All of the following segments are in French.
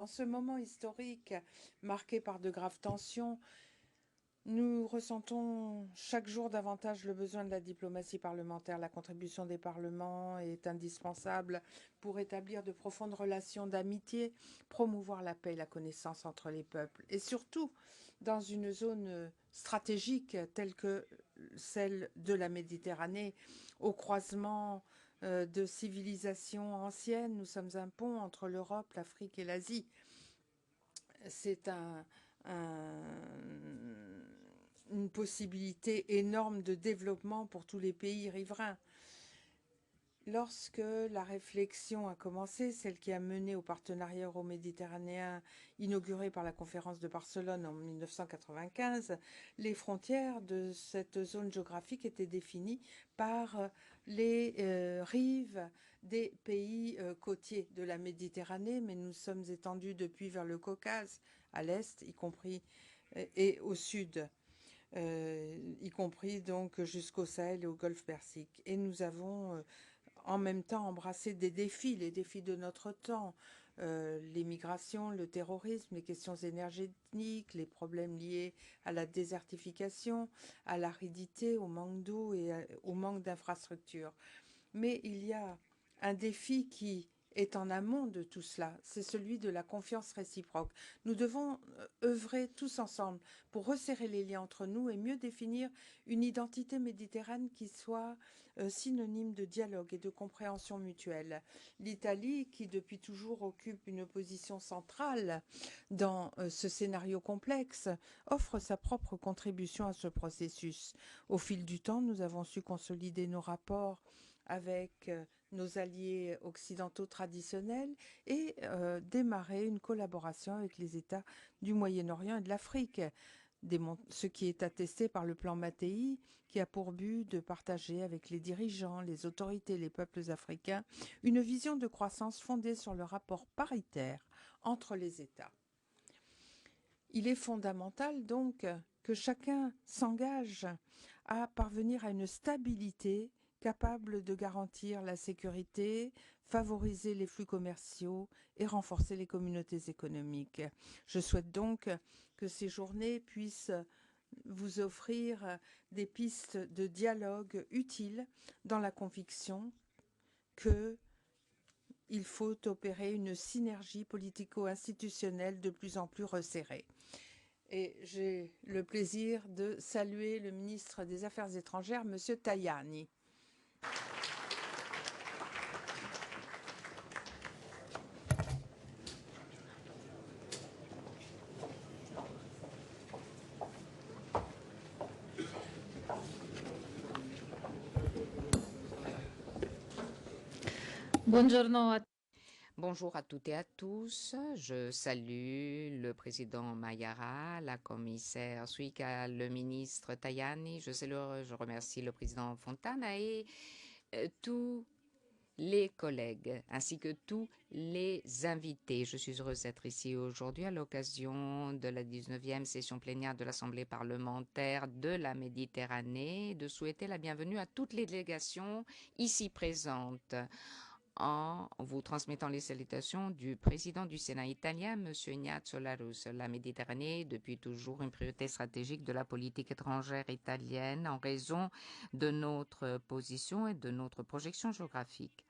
En ce moment historique marqué par de graves tensions, nous ressentons chaque jour davantage le besoin de la diplomatie parlementaire. La contribution des parlements est indispensable pour établir de profondes relations d'amitié, promouvoir la paix et la connaissance entre les peuples. Et surtout, dans une zone stratégique telle que celle de la Méditerranée, au croisement de civilisations anciennes, nous sommes un pont entre l'Europe, l'Afrique et l'Asie. C'est une possibilité énorme de développement pour tous les pays riverains. Lorsque la réflexion a commencé, celle qui a mené au partenariat euro-méditerranéen inauguré par la conférence de Barcelone en 1995, les frontières de cette zone géographique étaient définies par les rives des pays côtiers de la Méditerranée, mais nous sommes étendus depuis vers le Caucase, à l'est, y compris, et au sud. Y compris donc jusqu'au Sahel et au Golfe Persique. Et nous avons en même temps embrassé des défis, les défis de notre temps, les migrations, le terrorisme, les questions énergétiques, les problèmes liés à la désertification, à l'aridité, au manque d'eau et au manque d'infrastructures. Mais il y a un défi qui est en amont de tout cela, c'est celui de la confiance réciproque. Nous devons œuvrer tous ensemble pour resserrer les liens entre nous et mieux définir une identité méditerranéenne qui soit synonyme de dialogue et de compréhension mutuelle. L'Italie, qui depuis toujours occupe une position centrale dans ce scénario complexe, offre sa propre contribution à ce processus. Au fil du temps, nous avons su consolider nos rapports avec nos alliés occidentaux traditionnels et démarrer une collaboration avec les États du Moyen-Orient et de l'Afrique. Ce qui est attesté par le plan Mattei, qui a pour but de partager avec les dirigeants, les autorités, les peuples africains, une vision de croissance fondée sur le rapport paritaire entre les États. Il est fondamental donc que chacun s'engage à parvenir à une stabilité capable de garantir la sécurité, favoriser les flux commerciaux et renforcer les communautés économiques. Je souhaite donc que ces journées puissent vous offrir des pistes de dialogue utiles dans la conviction qu'il faut opérer une synergie politico-institutionnelle de plus en plus resserrée. Et j'ai le plaisir de saluer le ministre des Affaires étrangères, M. Tajani. Bonjour à toutes et à tous. Je salue le président Mayara, la commissaire Suika, le ministre Tajani. Je remercie le président Fontana et tous les collègues, ainsi que tous les invités. Je suis heureuse d'être ici aujourd'hui à l'occasion de la 19e session plénière de l'Assemblée parlementaire de la Méditerranée, de souhaiter la bienvenue à toutes les délégations ici présentes en vous transmettant les salutations du président du Sénat italien, M. Ignazio La Russa. La Méditerranée est depuis toujours une priorité stratégique de la politique étrangère italienne en raison de notre position et de notre projection géographique.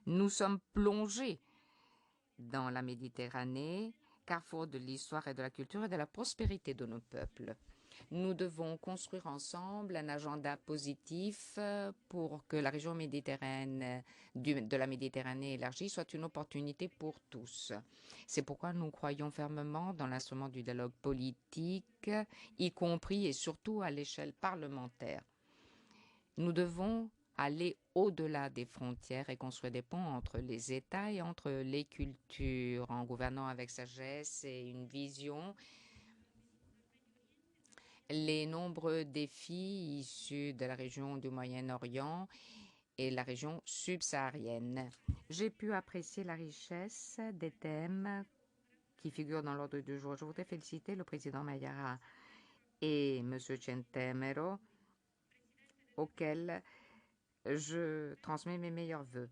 Nous sommes plongés dans la Méditerranée, carrefour de l'histoire et de la culture et de la prospérité de nos peuples. Nous devons construire ensemble un agenda positif pour que la région méditerranéenne de la Méditerranée élargie soit une opportunité pour tous. C'est pourquoi nous croyons fermement dans l'instrument du dialogue politique, y compris et surtout à l'échelle parlementaire. Nous devons aller au-delà des frontières et construire des ponts entre les États et entre les cultures, en gouvernant avec sagesse et une vision les nombreux défis issus de la région du Moyen-Orient et la région subsaharienne. J'ai pu apprécier la richesse des thèmes qui figurent dans l'ordre du jour. Je voudrais féliciter le président Mayara et M. Centemero, auxquels je transmets mes meilleurs vœux.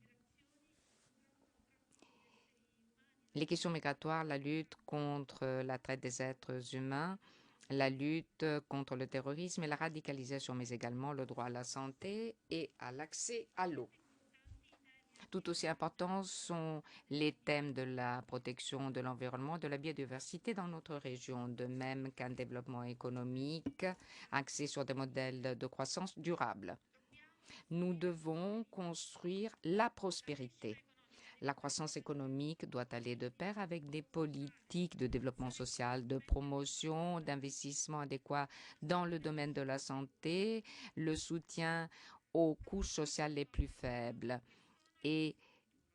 les questions migratoires, la lutte contre la traite des êtres humains, la lutte contre le terrorisme et la radicalisation, mais également le droit à la santé et à l'accès à l'eau. Tout aussi importants sont les thèmes de la protection de l'environnement, de la biodiversité dans notre région, de même qu'un développement économique axé sur des modèles de croissance durable. Nous devons construire la prospérité. La croissance économique doit aller de pair avec des politiques de développement social, de promotion, d'investissement adéquat dans le domaine de la santé, le soutien aux couches sociales les plus faibles et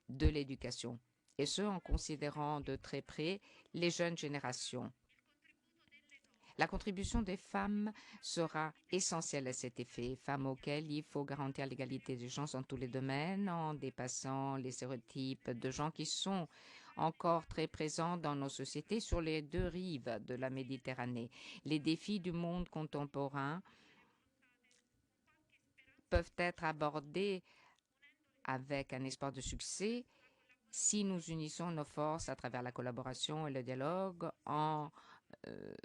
de l'éducation, et ce en considérant de très près les jeunes générations. La contribution des femmes sera essentielle à cet effet, femmes auxquelles il faut garantir l'égalité des chances dans tous les domaines en dépassant les stéréotypes de gens qui sont encore très présents dans nos sociétés sur les deux rives de la Méditerranée. Les défis du monde contemporain peuvent être abordés avec un espoir de succès si nous unissons nos forces à travers la collaboration et le dialogue en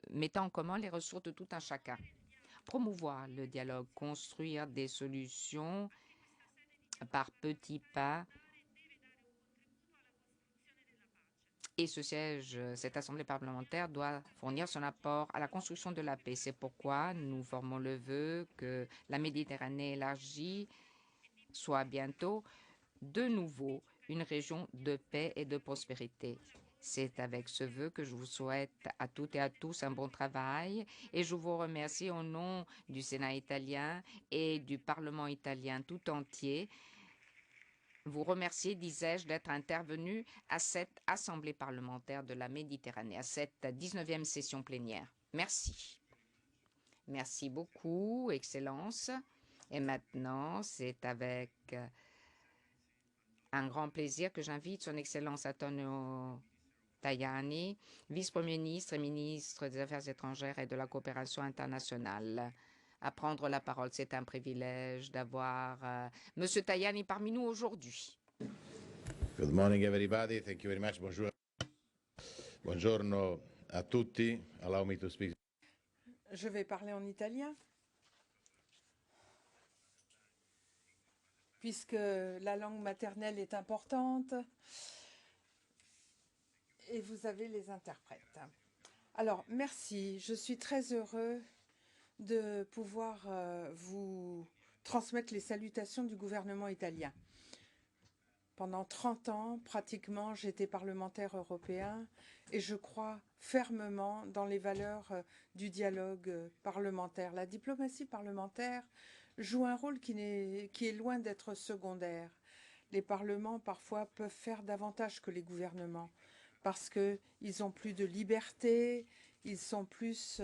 mettant en commun les ressources de tout un chacun. Promouvoir le dialogue, construire des solutions par petits pas. Et ce siège, cette assemblée parlementaire doit fournir son apport à la construction de la paix. C'est pourquoi nous formons le vœu que la Méditerranée élargie soit bientôt de nouveau une région de paix et de prospérité. C'est avec ce vœu que je vous souhaite à toutes et à tous un bon travail et je vous remercie au nom du Sénat italien et du Parlement italien tout entier. Vous remercier, disais-je, d'être intervenu à cette Assemblée parlementaire de la Méditerranée, à cette 19e session plénière. Merci. Merci beaucoup, Excellence. Et maintenant, c'est avec un grand plaisir que j'invite Son Excellence Antonio Tajani, vice-premier ministre et ministre des Affaires étrangères et de la coopération internationale, à prendre la parole. C'est un privilège d'avoir Monsieur Tajani parmi nous aujourd'hui. Good morning, everybody. Thank you very much. Bonjour. Buongiorno a tutti. Allow me to speak. Je vais parler en italien, puisque la langue maternelle est importante et vous avez les interprètes. Alors, merci. Je suis très heureux de pouvoir vous transmettre les salutations du gouvernement italien. Pendant 30 ans, pratiquement, j'étais parlementaire européen et je crois fermement dans les valeurs du dialogue parlementaire. La diplomatie parlementaire joue un rôle qui est loin d'être secondaire. Les parlements, parfois, peuvent faire davantage que les gouvernements parce qu'ils ont plus de liberté, ils sont plus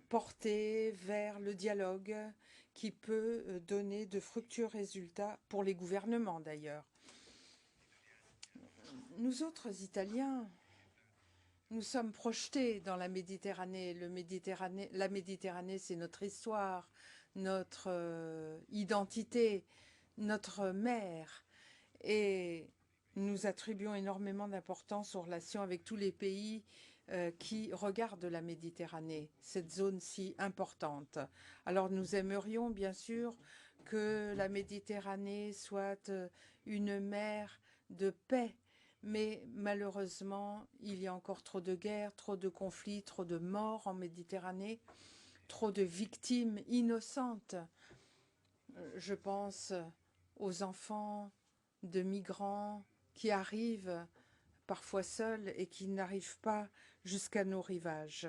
portés vers le dialogue qui peut donner de fructueux résultats pour les gouvernements d'ailleurs. Nous autres Italiens, nous sommes projetés dans la Méditerranée. La Méditerranée, c'est notre histoire, notre identité, notre mer. Et nous attribuons énormément d'importance aux relations avec tous les pays qui regardent la Méditerranée, cette zone si importante. Alors nous aimerions bien sûr que la Méditerranée soit une mer de paix, mais malheureusement il y a encore trop de guerres, trop de conflits, trop de morts en Méditerranée, trop de victimes innocentes. Je pense aux enfants de migrants qui arrivent parfois seuls et qui n'arrivent pas jusqu'à nos rivages.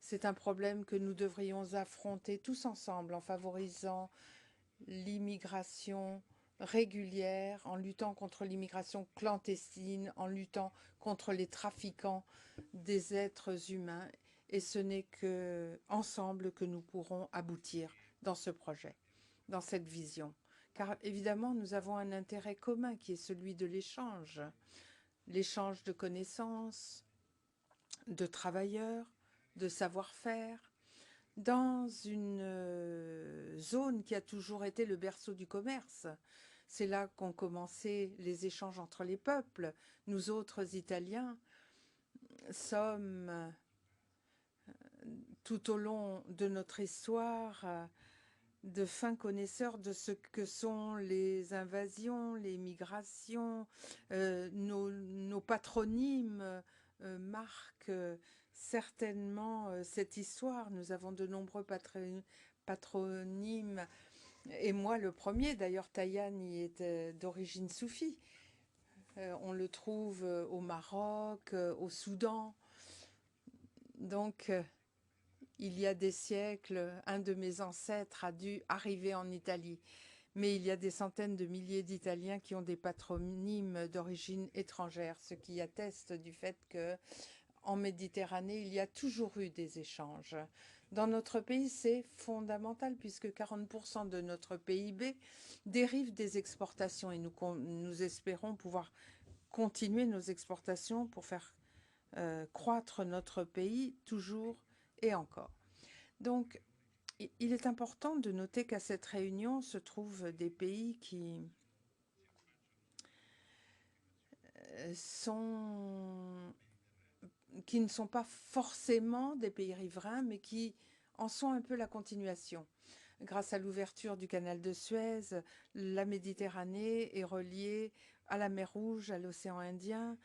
C'est un problème que nous devrions affronter tous ensemble en favorisant l'immigration régulière, en luttant contre l'immigration clandestine, en luttant contre les trafiquants des êtres humains. Et ce n'est qu'ensemble que nous pourrons aboutir dans ce projet, dans cette vision. Car évidemment, nous avons un intérêt commun qui est celui de l'échange de connaissances, de travailleurs, de savoir-faire, dans une zone qui a toujours été le berceau du commerce. C'est là qu'ont commencé les échanges entre les peuples. Nous autres Italiens sommes tout au long de notre histoire de fins connaisseurs de ce que sont les invasions, les migrations. Nos patronymes marquent certainement cette histoire. Nous avons de nombreux patronymes. Et moi, le premier, d'ailleurs, Tajani est d'origine soufie. On le trouve au Maroc, au Soudan. Donc, il y a des siècles, un de mes ancêtres a dû arriver en Italie. Mais il y a des centaines de milliers d'Italiens qui ont des patronymes d'origine étrangère, ce qui atteste du fait que en Méditerranée, il y a toujours eu des échanges. Dans notre pays, c'est fondamental puisque 40% de notre PIB dérive des exportations et nous espérons pouvoir continuer nos exportations pour faire croître notre pays toujours et encore. Donc, il est important de noter qu'à cette réunion se trouvent des pays qui ne sont pas forcément des pays riverains, mais qui en sont un peu la continuation. Grâce à l'ouverture du canal de Suez, la Méditerranée est reliée à la mer Rouge, à l'océan Indien.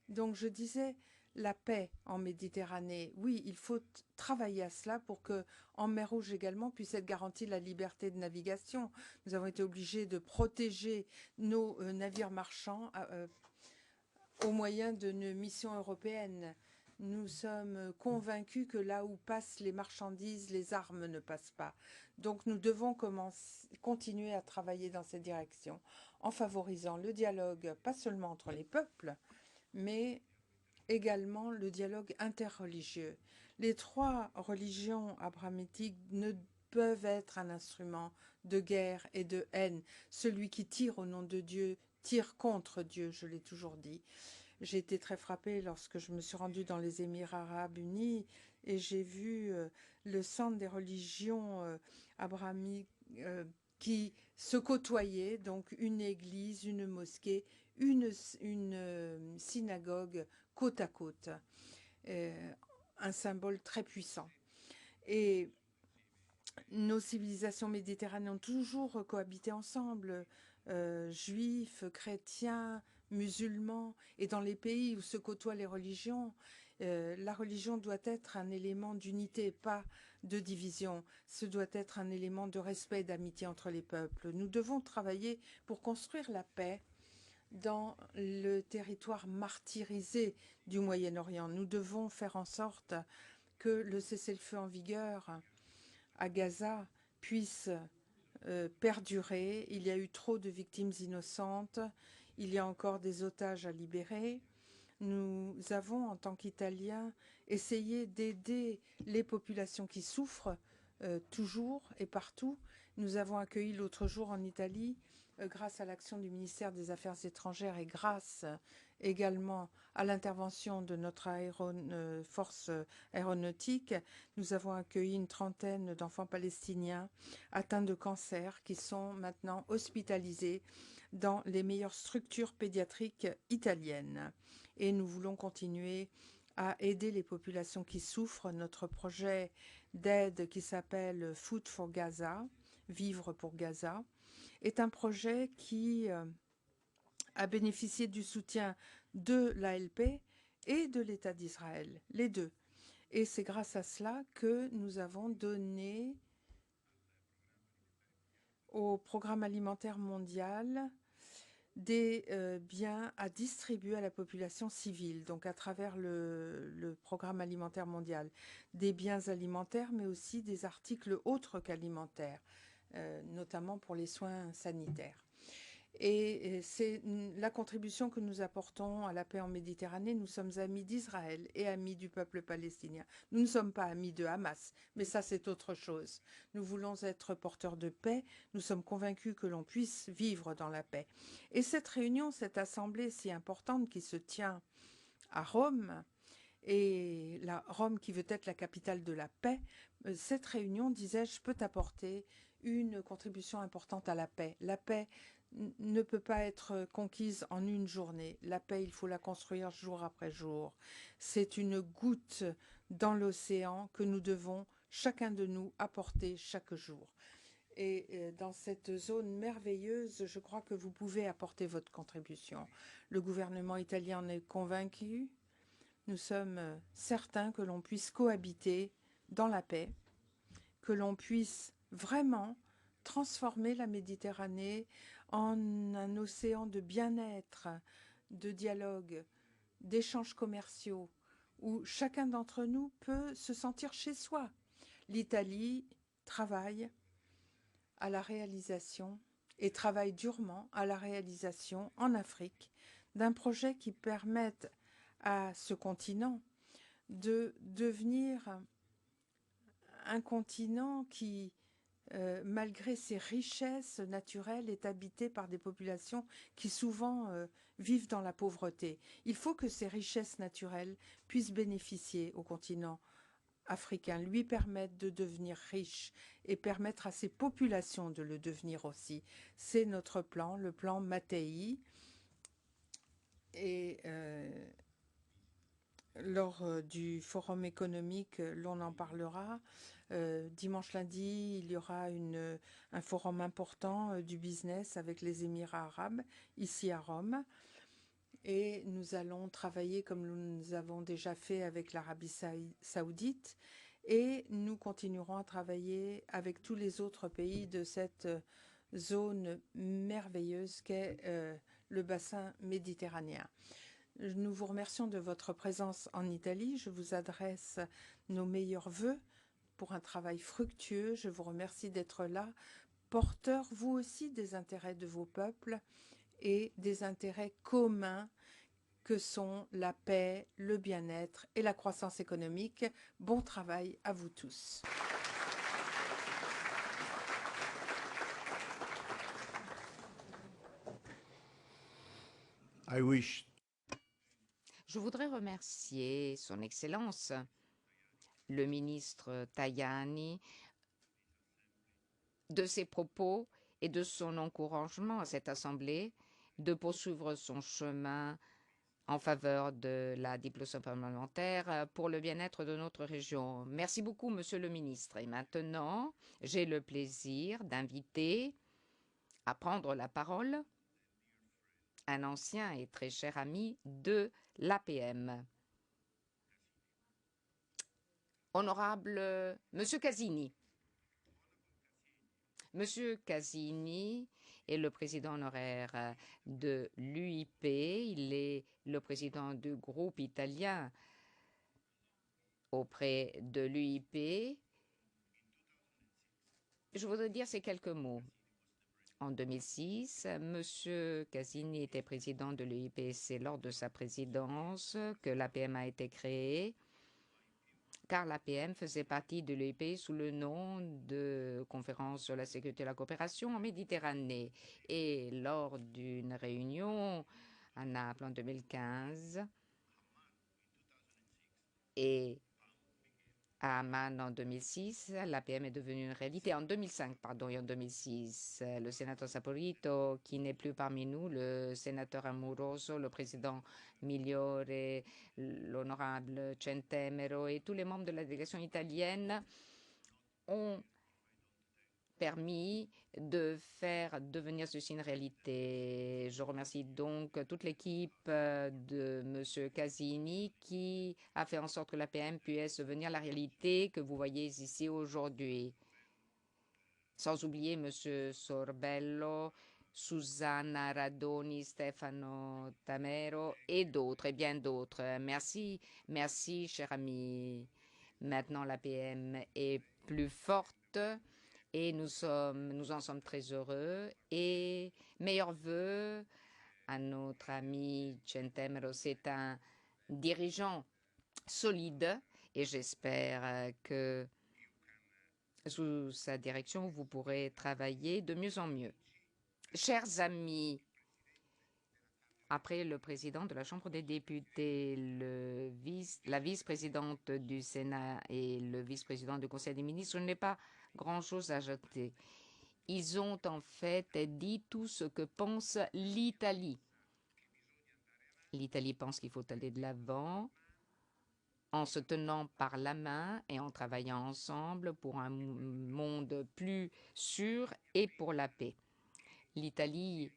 Donc je disais, la paix en Méditerranée, oui, il faut travailler à cela pour que en mer Rouge également puisse être garantie la liberté de navigation. Nous avons été obligés de protéger nos navires marchands au moyen de nos missions européennes. Nous sommes convaincus que là où passent les marchandises, les armes ne passent pas. Donc nous devons continuer à travailler dans cette direction en favorisant le dialogue, pas seulement entre les peuples, mais également le dialogue interreligieux. Les trois religions abrahamitiques ne peuvent être un instrument de guerre et de haine. Celui qui tire au nom de Dieu tire contre Dieu, je l'ai toujours dit. J'ai été très frappée lorsque je me suis rendue dans les Émirats arabes unis et j'ai vu le centre des religions abrahamiques qui se côtoyaient, donc une église, une mosquée, une synagogue côte à côte, un symbole très puissant. Et nos civilisations méditerranéennes ont toujours cohabité ensemble, juifs, chrétiens, musulmans, et dans les pays où se côtoient les religions, la religion doit être un élément d'unité, pas de division. Ce doit être un élément de respect et d'amitié entre les peuples. Nous devons travailler pour construire la paix dans le territoire martyrisé du Moyen-Orient. Nous devons faire en sorte que le cessez-le-feu en vigueur à Gaza puisse perdurer. Il y a eu trop de victimes innocentes. Il y a encore des otages à libérer. Nous avons, en tant qu'Italiens, essayé d'aider les populations qui souffrent toujours et partout. Nous avons accueilli l'autre jour en Italie, grâce à l'action du ministère des Affaires étrangères et grâce également à l'intervention de notre force aéronautique, nous avons accueilli une trentaine d'enfants palestiniens atteints de cancer qui sont maintenant hospitalisés dans les meilleures structures pédiatriques italiennes. Et nous voulons continuer à aider les populations qui souffrent. Notre projet d'aide qui s'appelle Food for Gaza, Vivre pour Gaza, est un projet qui a bénéficié du soutien de l'ALP et de l'État d'Israël, les deux. Et c'est grâce à cela que nous avons donné au Programme alimentaire mondial des biens à distribuer à la population civile, donc à travers le Programme alimentaire mondial, des biens alimentaires, mais aussi des articles autres qu'alimentaires, notamment pour les soins sanitaires. Et c'est la contribution que nous apportons à la paix en Méditerranée. Nous sommes amis d'Israël et amis du peuple palestinien. Nous ne sommes pas amis de Hamas, mais ça c'est autre chose. Nous voulons être porteurs de paix. Nous sommes convaincus que l'on puisse vivre dans la paix. Et cette réunion, cette assemblée si importante qui se tient à Rome, et Rome qui veut être la capitale de la paix, cette réunion, disais-je, peut apporter une contribution importante à la paix ne peut pas être conquise en une journée. La paix, il faut la construire jour après jour. C'est une goutte dans l'océan que nous devons, chacun de nous, apporter chaque jour. Et dans cette zone merveilleuse, je crois que vous pouvez apporter votre contribution. Le gouvernement italien en est convaincu. Nous sommes certains que l'on puisse cohabiter dans la paix, que l'on puisse vraiment transformer la Méditerranée en un océan de bien-être, de dialogue, d'échanges commerciaux, où chacun d'entre nous peut se sentir chez soi. L'Italie travaille à la réalisation et travaille durement à la réalisation en Afrique d'un projet qui permette à ce continent de devenir un continent qui, malgré ses richesses naturelles, est habité par des populations qui souvent vivent dans la pauvreté. Il faut que ces richesses naturelles puissent bénéficier au continent africain, lui permettre de devenir riche et permettre à ses populations de le devenir aussi. C'est notre plan, le plan Mattei. Et lors du forum économique, l'on en parlera. Dimanche lundi, il y aura un forum important du business avec les Émirats arabes, ici à Rome. Et nous allons travailler comme nous avons déjà fait avec l'Arabie saoudite. Et nous continuerons à travailler avec tous les autres pays de cette zone merveilleuse qu'est le bassin méditerranéen. Nous vous remercions de votre présence en Italie. Je vous adresse nos meilleurs vœux pour un travail fructueux. Je vous remercie d'être là, porteur vous aussi des intérêts de vos peuples et des intérêts communs que sont la paix, le bien-être et la croissance économique. Bon travail à vous tous. Je voudrais remercier Son Excellence, le ministre Tajani, de ses propos et de son encouragement à cette Assemblée de poursuivre son chemin en faveur de la diplomatie parlementaire pour le bien-être de notre région. Merci beaucoup, Monsieur le ministre. Et maintenant, j'ai le plaisir d'inviter à prendre la parole un ancien et très cher ami de l'APM. Honorable Monsieur Casini. Monsieur Casini est le président honoraire de l'UIP. Il est le président du groupe italien auprès de l'UIP. Je voudrais dire ces quelques mots. En 2006, Monsieur Casini était président de l'UIP. C'est lors de sa présidence que l'APM a été créée, car l'APM faisait partie de l'UIP sous le nom de Conférence sur la sécurité et la coopération en Méditerranée. Et lors d'une réunion à Naples en 2015 et à Amman en 2006, l'APM est devenue une réalité. En 2005, pardon, et en 2006, le sénateur Saporito, qui n'est plus parmi nous, le sénateur Amoroso, le président Migliore, l'honorable Centemero et tous les membres de la délégation italienne ont permis de faire devenir ceci une réalité. Je remercie donc toute l'équipe de M. Casini qui a fait en sorte que l'APM puisse devenir la réalité que vous voyez ici aujourd'hui. Sans oublier M. Sorbello, Susanna Radoni, Stefano Tamero et d'autres, et bien d'autres. Merci, merci, cher ami. Maintenant, l'APM est plus forte. Et nous en sommes très heureux. Et meilleurs vœux à notre ami Centemero. C'est un dirigeant solide et j'espère que sous sa direction, vous pourrez travailler de mieux en mieux. Chers amis, après le président de la Chambre des députés, la vice-présidente du Sénat et le vice-président du Conseil des ministres, je n'ai pas grand-chose à ajouter. ils ont en fait dit tout ce que pense l'Italie. L'Italie pense qu'il faut aller de l'avant en se tenant par la main et en travaillant ensemble pour un monde plus sûr et pour la paix. L'Italie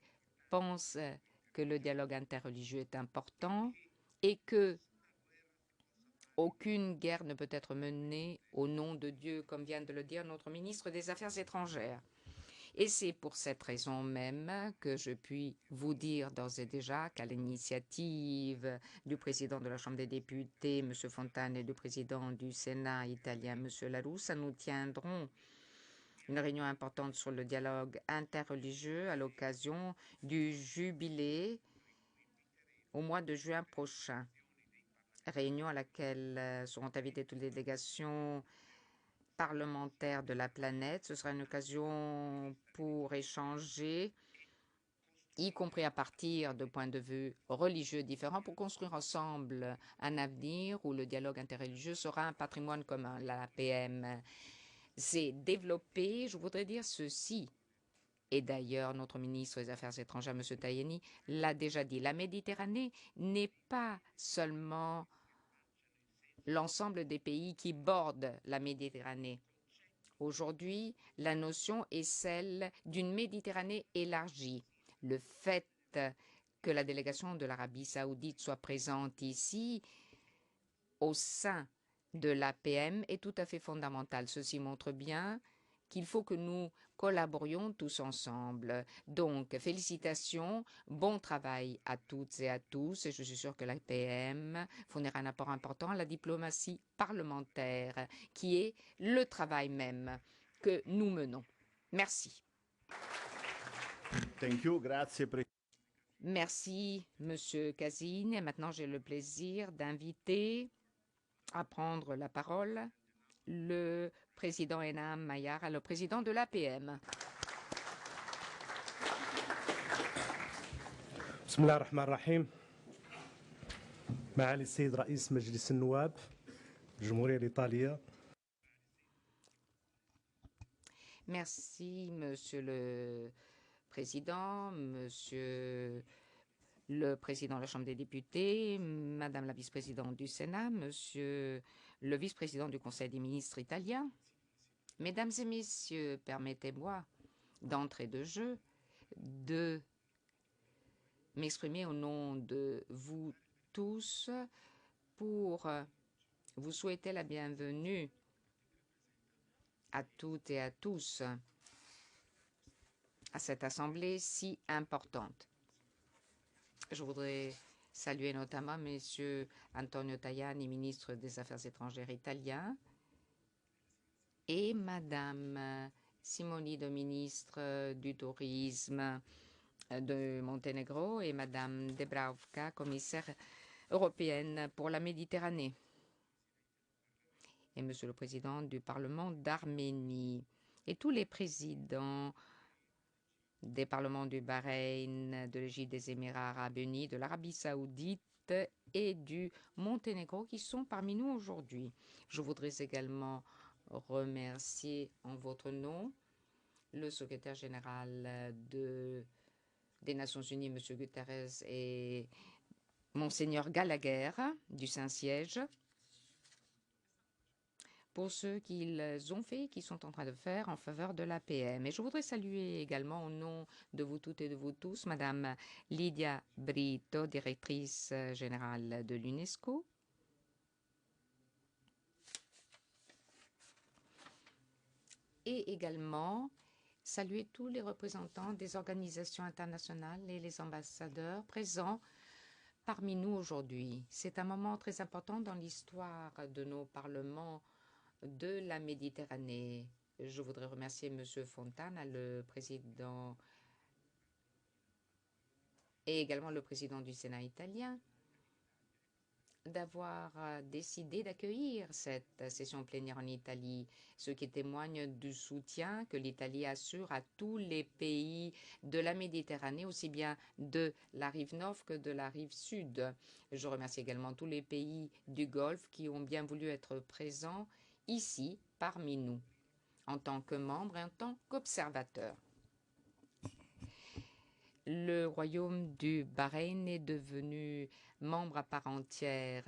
pense que le dialogue interreligieux est important et que aucune guerre ne peut être menée au nom de Dieu, comme vient de le dire notre ministre des Affaires étrangères. Et c'est pour cette raison même que je puis vous dire d'ores et déjà qu'à l'initiative du président de la Chambre des députés, M. Fontane, et du président du Sénat italien, M. Laroussa, nous tiendrons une réunion importante sur le dialogue interreligieux à l'occasion du jubilé au mois de juin prochain. Réunion à laquelle seront invitées toutes les délégations parlementaires de la planète. Ce sera une occasion pour échanger, y compris à partir de points de vue religieux différents, pour construire ensemble un avenir où le dialogue interreligieux sera un patrimoine commun. La PM s'est développée. Je voudrais dire ceci. Et d'ailleurs, notre ministre des Affaires étrangères, M. Tajani, l'a déjà dit. La Méditerranée n'est pas seulement l'ensemble des pays qui bordent la Méditerranée. Aujourd'hui, la notion est celle d'une Méditerranée élargie. Le fait que la délégation de l'Arabie saoudite soit présente ici, au sein de l'APM, est tout à fait fondamental. Ceci montre bien qu'il faut que nous collaborions tous ensemble. Donc, félicitations, bon travail à toutes et à tous, et je suis sûre que l'APM fournira un apport important à la diplomatie parlementaire, qui est le travail même que nous menons. Merci. Thank you, grazie. Merci, Monsieur Casini. Et maintenant, j'ai le plaisir d'inviter à prendre la parole le président Enam Mayara, le président de l'APM. بسم الله الرحمن الرحيم. معالي السيد رئيس مجلس النواب الجمهورية الإيطالية. Merci, Monsieur le Président, Monsieur le Président de la Chambre des députés, Madame la Vice-présidente du Sénat, Monsieur le Vice-président du Conseil des ministres italien. Mesdames et Messieurs, permettez-moi d'entrée de jeu de m'exprimer au nom de vous tous pour vous souhaiter la bienvenue à toutes et à tous à cette assemblée si importante. Je voudrais saluer notamment M. Antonio Tajani, ministre des Affaires étrangères italien, et Mme Simonidou, ministre du Tourisme de Monténégro, et Mme Debravka, commissaire européenne pour la Méditerranée, et Monsieur le Président du Parlement d'Arménie, et tous les présidents des parlements du Bahreïn, de l'Égypte, des Émirats arabes unis, de l'Arabie saoudite et du Monténégro qui sont parmi nous aujourd'hui. Je voudrais également remercier en votre nom le secrétaire général des Nations Unies, M. Guterres, et Monseigneur Gallagher du Saint-Siège pour ce qu'ils ont fait et qu'ils sont en train de faire en faveur de l'APM. Et je voudrais saluer également au nom de vous toutes et de vous tous Madame Lydia Brito, directrice générale de l'UNESCO, et également saluer tous les représentants des organisations internationales et les ambassadeurs présents parmi nous aujourd'hui. C'est un moment très important dans l'histoire de nos parlements de la Méditerranée. Je voudrais remercier M. Fontana, le président, et également le président du Sénat italien, d'avoir décidé d'accueillir cette session plénière en Italie, ce qui témoigne du soutien que l'Italie assure à tous les pays de la Méditerranée, aussi bien de la rive nord que de la rive sud. Je remercie également tous les pays du Golfe qui ont bien voulu être présents ici, parmi nous. en tant que membre et en tant qu'observateur. Le royaume du Bahreïn est devenu membre à part entière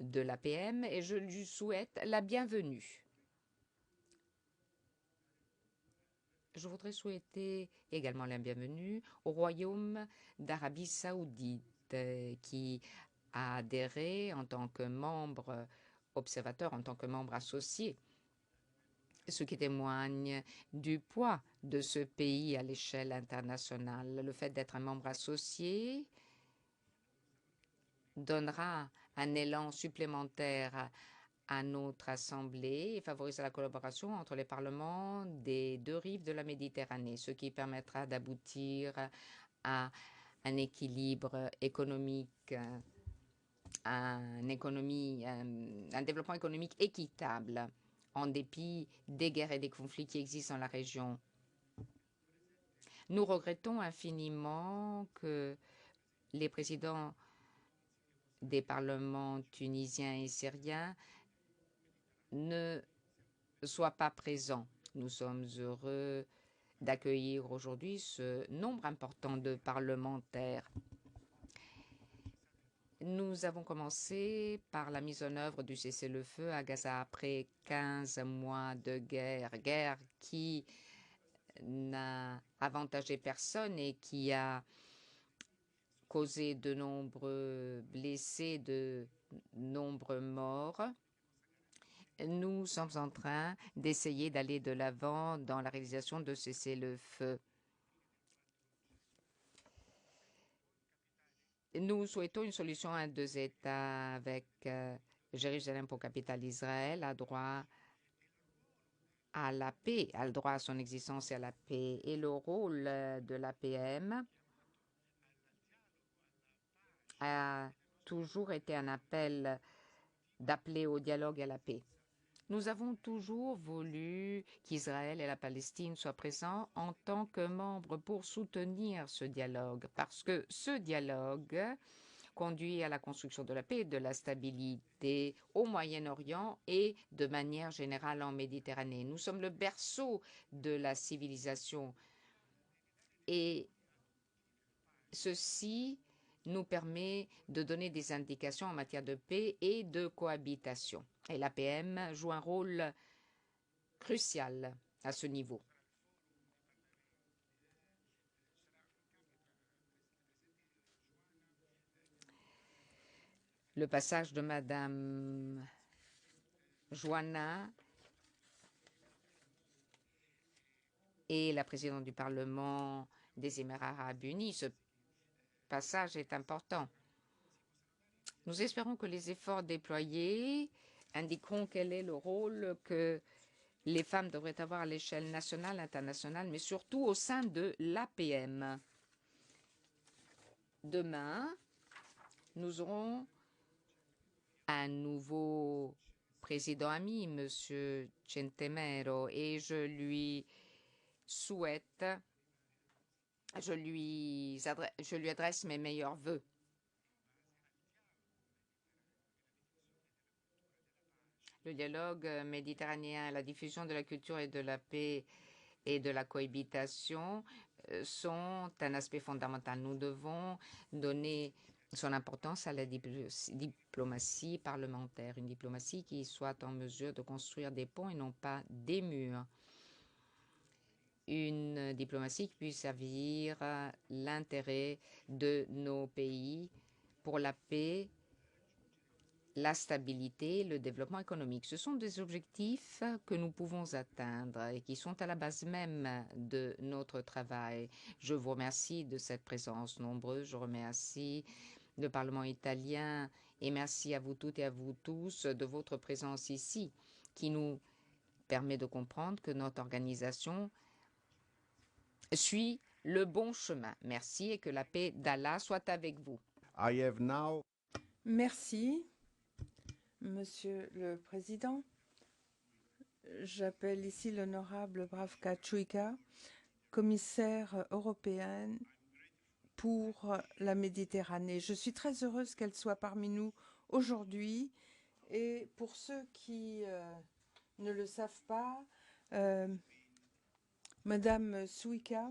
de l'APM et je lui souhaite la bienvenue. Je voudrais souhaiter également la bienvenue au royaume d'Arabie saoudite qui a adhéré en tant que membre observateur, en tant que membre associé, ce qui témoigne du poids de ce pays à l'échelle internationale. Le fait d'être un membre associé donnera un élan supplémentaire à notre Assemblée et favorisera la collaboration entre les parlements des deux rives de la Méditerranée, ce qui permettra d'aboutir à un équilibre économique, un développement économique équitable en dépit des guerres et des conflits qui existent dans la région. Nous regrettons infiniment que les présidents des parlements tunisiens et syriens ne soient pas présents. Nous sommes heureux d'accueillir aujourd'hui ce nombre important de parlementaires. Nous avons commencé par la mise en œuvre du cessez-le-feu à Gaza après 15 mois de guerre qui n'a avantagé personne et qui a causé de nombreux blessés, de nombreux morts. Nous sommes en train d'essayer d'aller de l'avant dans la réalisation de cessez-le-feu. Nous souhaitons une solution à deux États avec Jérusalem pour capitale Israël, a droit à la paix, a le droit à son existence et à la paix. Et le rôle de l'APM a toujours été un appel d'appeler au dialogue et à la paix. Nous avons toujours voulu qu'Israël et la Palestine soient présents en tant que membres pour soutenir ce dialogue, parce que ce dialogue conduit à la construction de la paix et de la stabilité au Moyen-Orient et de manière générale en Méditerranée. Nous sommes le berceau de la civilisation et ceci nous permet de donner des indications en matière de paix et de cohabitation. Et l'APM joue un rôle crucial à ce niveau. Le passage de Madame Joanna et la présidente du Parlement des Émirats arabes unis, ce passage est important. Nous espérons que les efforts déployés indiqueront quel est le rôle que les femmes devraient avoir à l'échelle nationale, internationale, mais surtout au sein de l'APM. Demain, nous aurons un nouveau président ami, M. Centemero, et je lui adresse mes meilleurs vœux. Le dialogue méditerranéen, la diffusion de la culture et de la paix et de la cohabitation sont un aspect fondamental. Nous devons donner son importance à la diplomatie parlementaire, une diplomatie qui soit en mesure de construire des ponts et non pas des murs. Une diplomatie qui puisse servir l'intérêt de nos pays pour la paix, la stabilité, le développement économique. Ce sont des objectifs que nous pouvons atteindre et qui sont à la base même de notre travail. Je vous remercie de cette présence nombreuse. Je remercie le Parlement italien et merci à vous toutes et à vous tous de votre présence ici qui nous permet de comprendre que notre organisation suit le bon chemin. Merci et que la paix d'Allah soit avec vous. Merci, Monsieur le Président. J'appelle ici l'honorable Bravka Chouika, commissaire européenne pour la Méditerranée. Je suis très heureuse qu'elle soit parmi nous aujourd'hui. Et pour ceux qui ne le savent pas, Euh, Madame Suika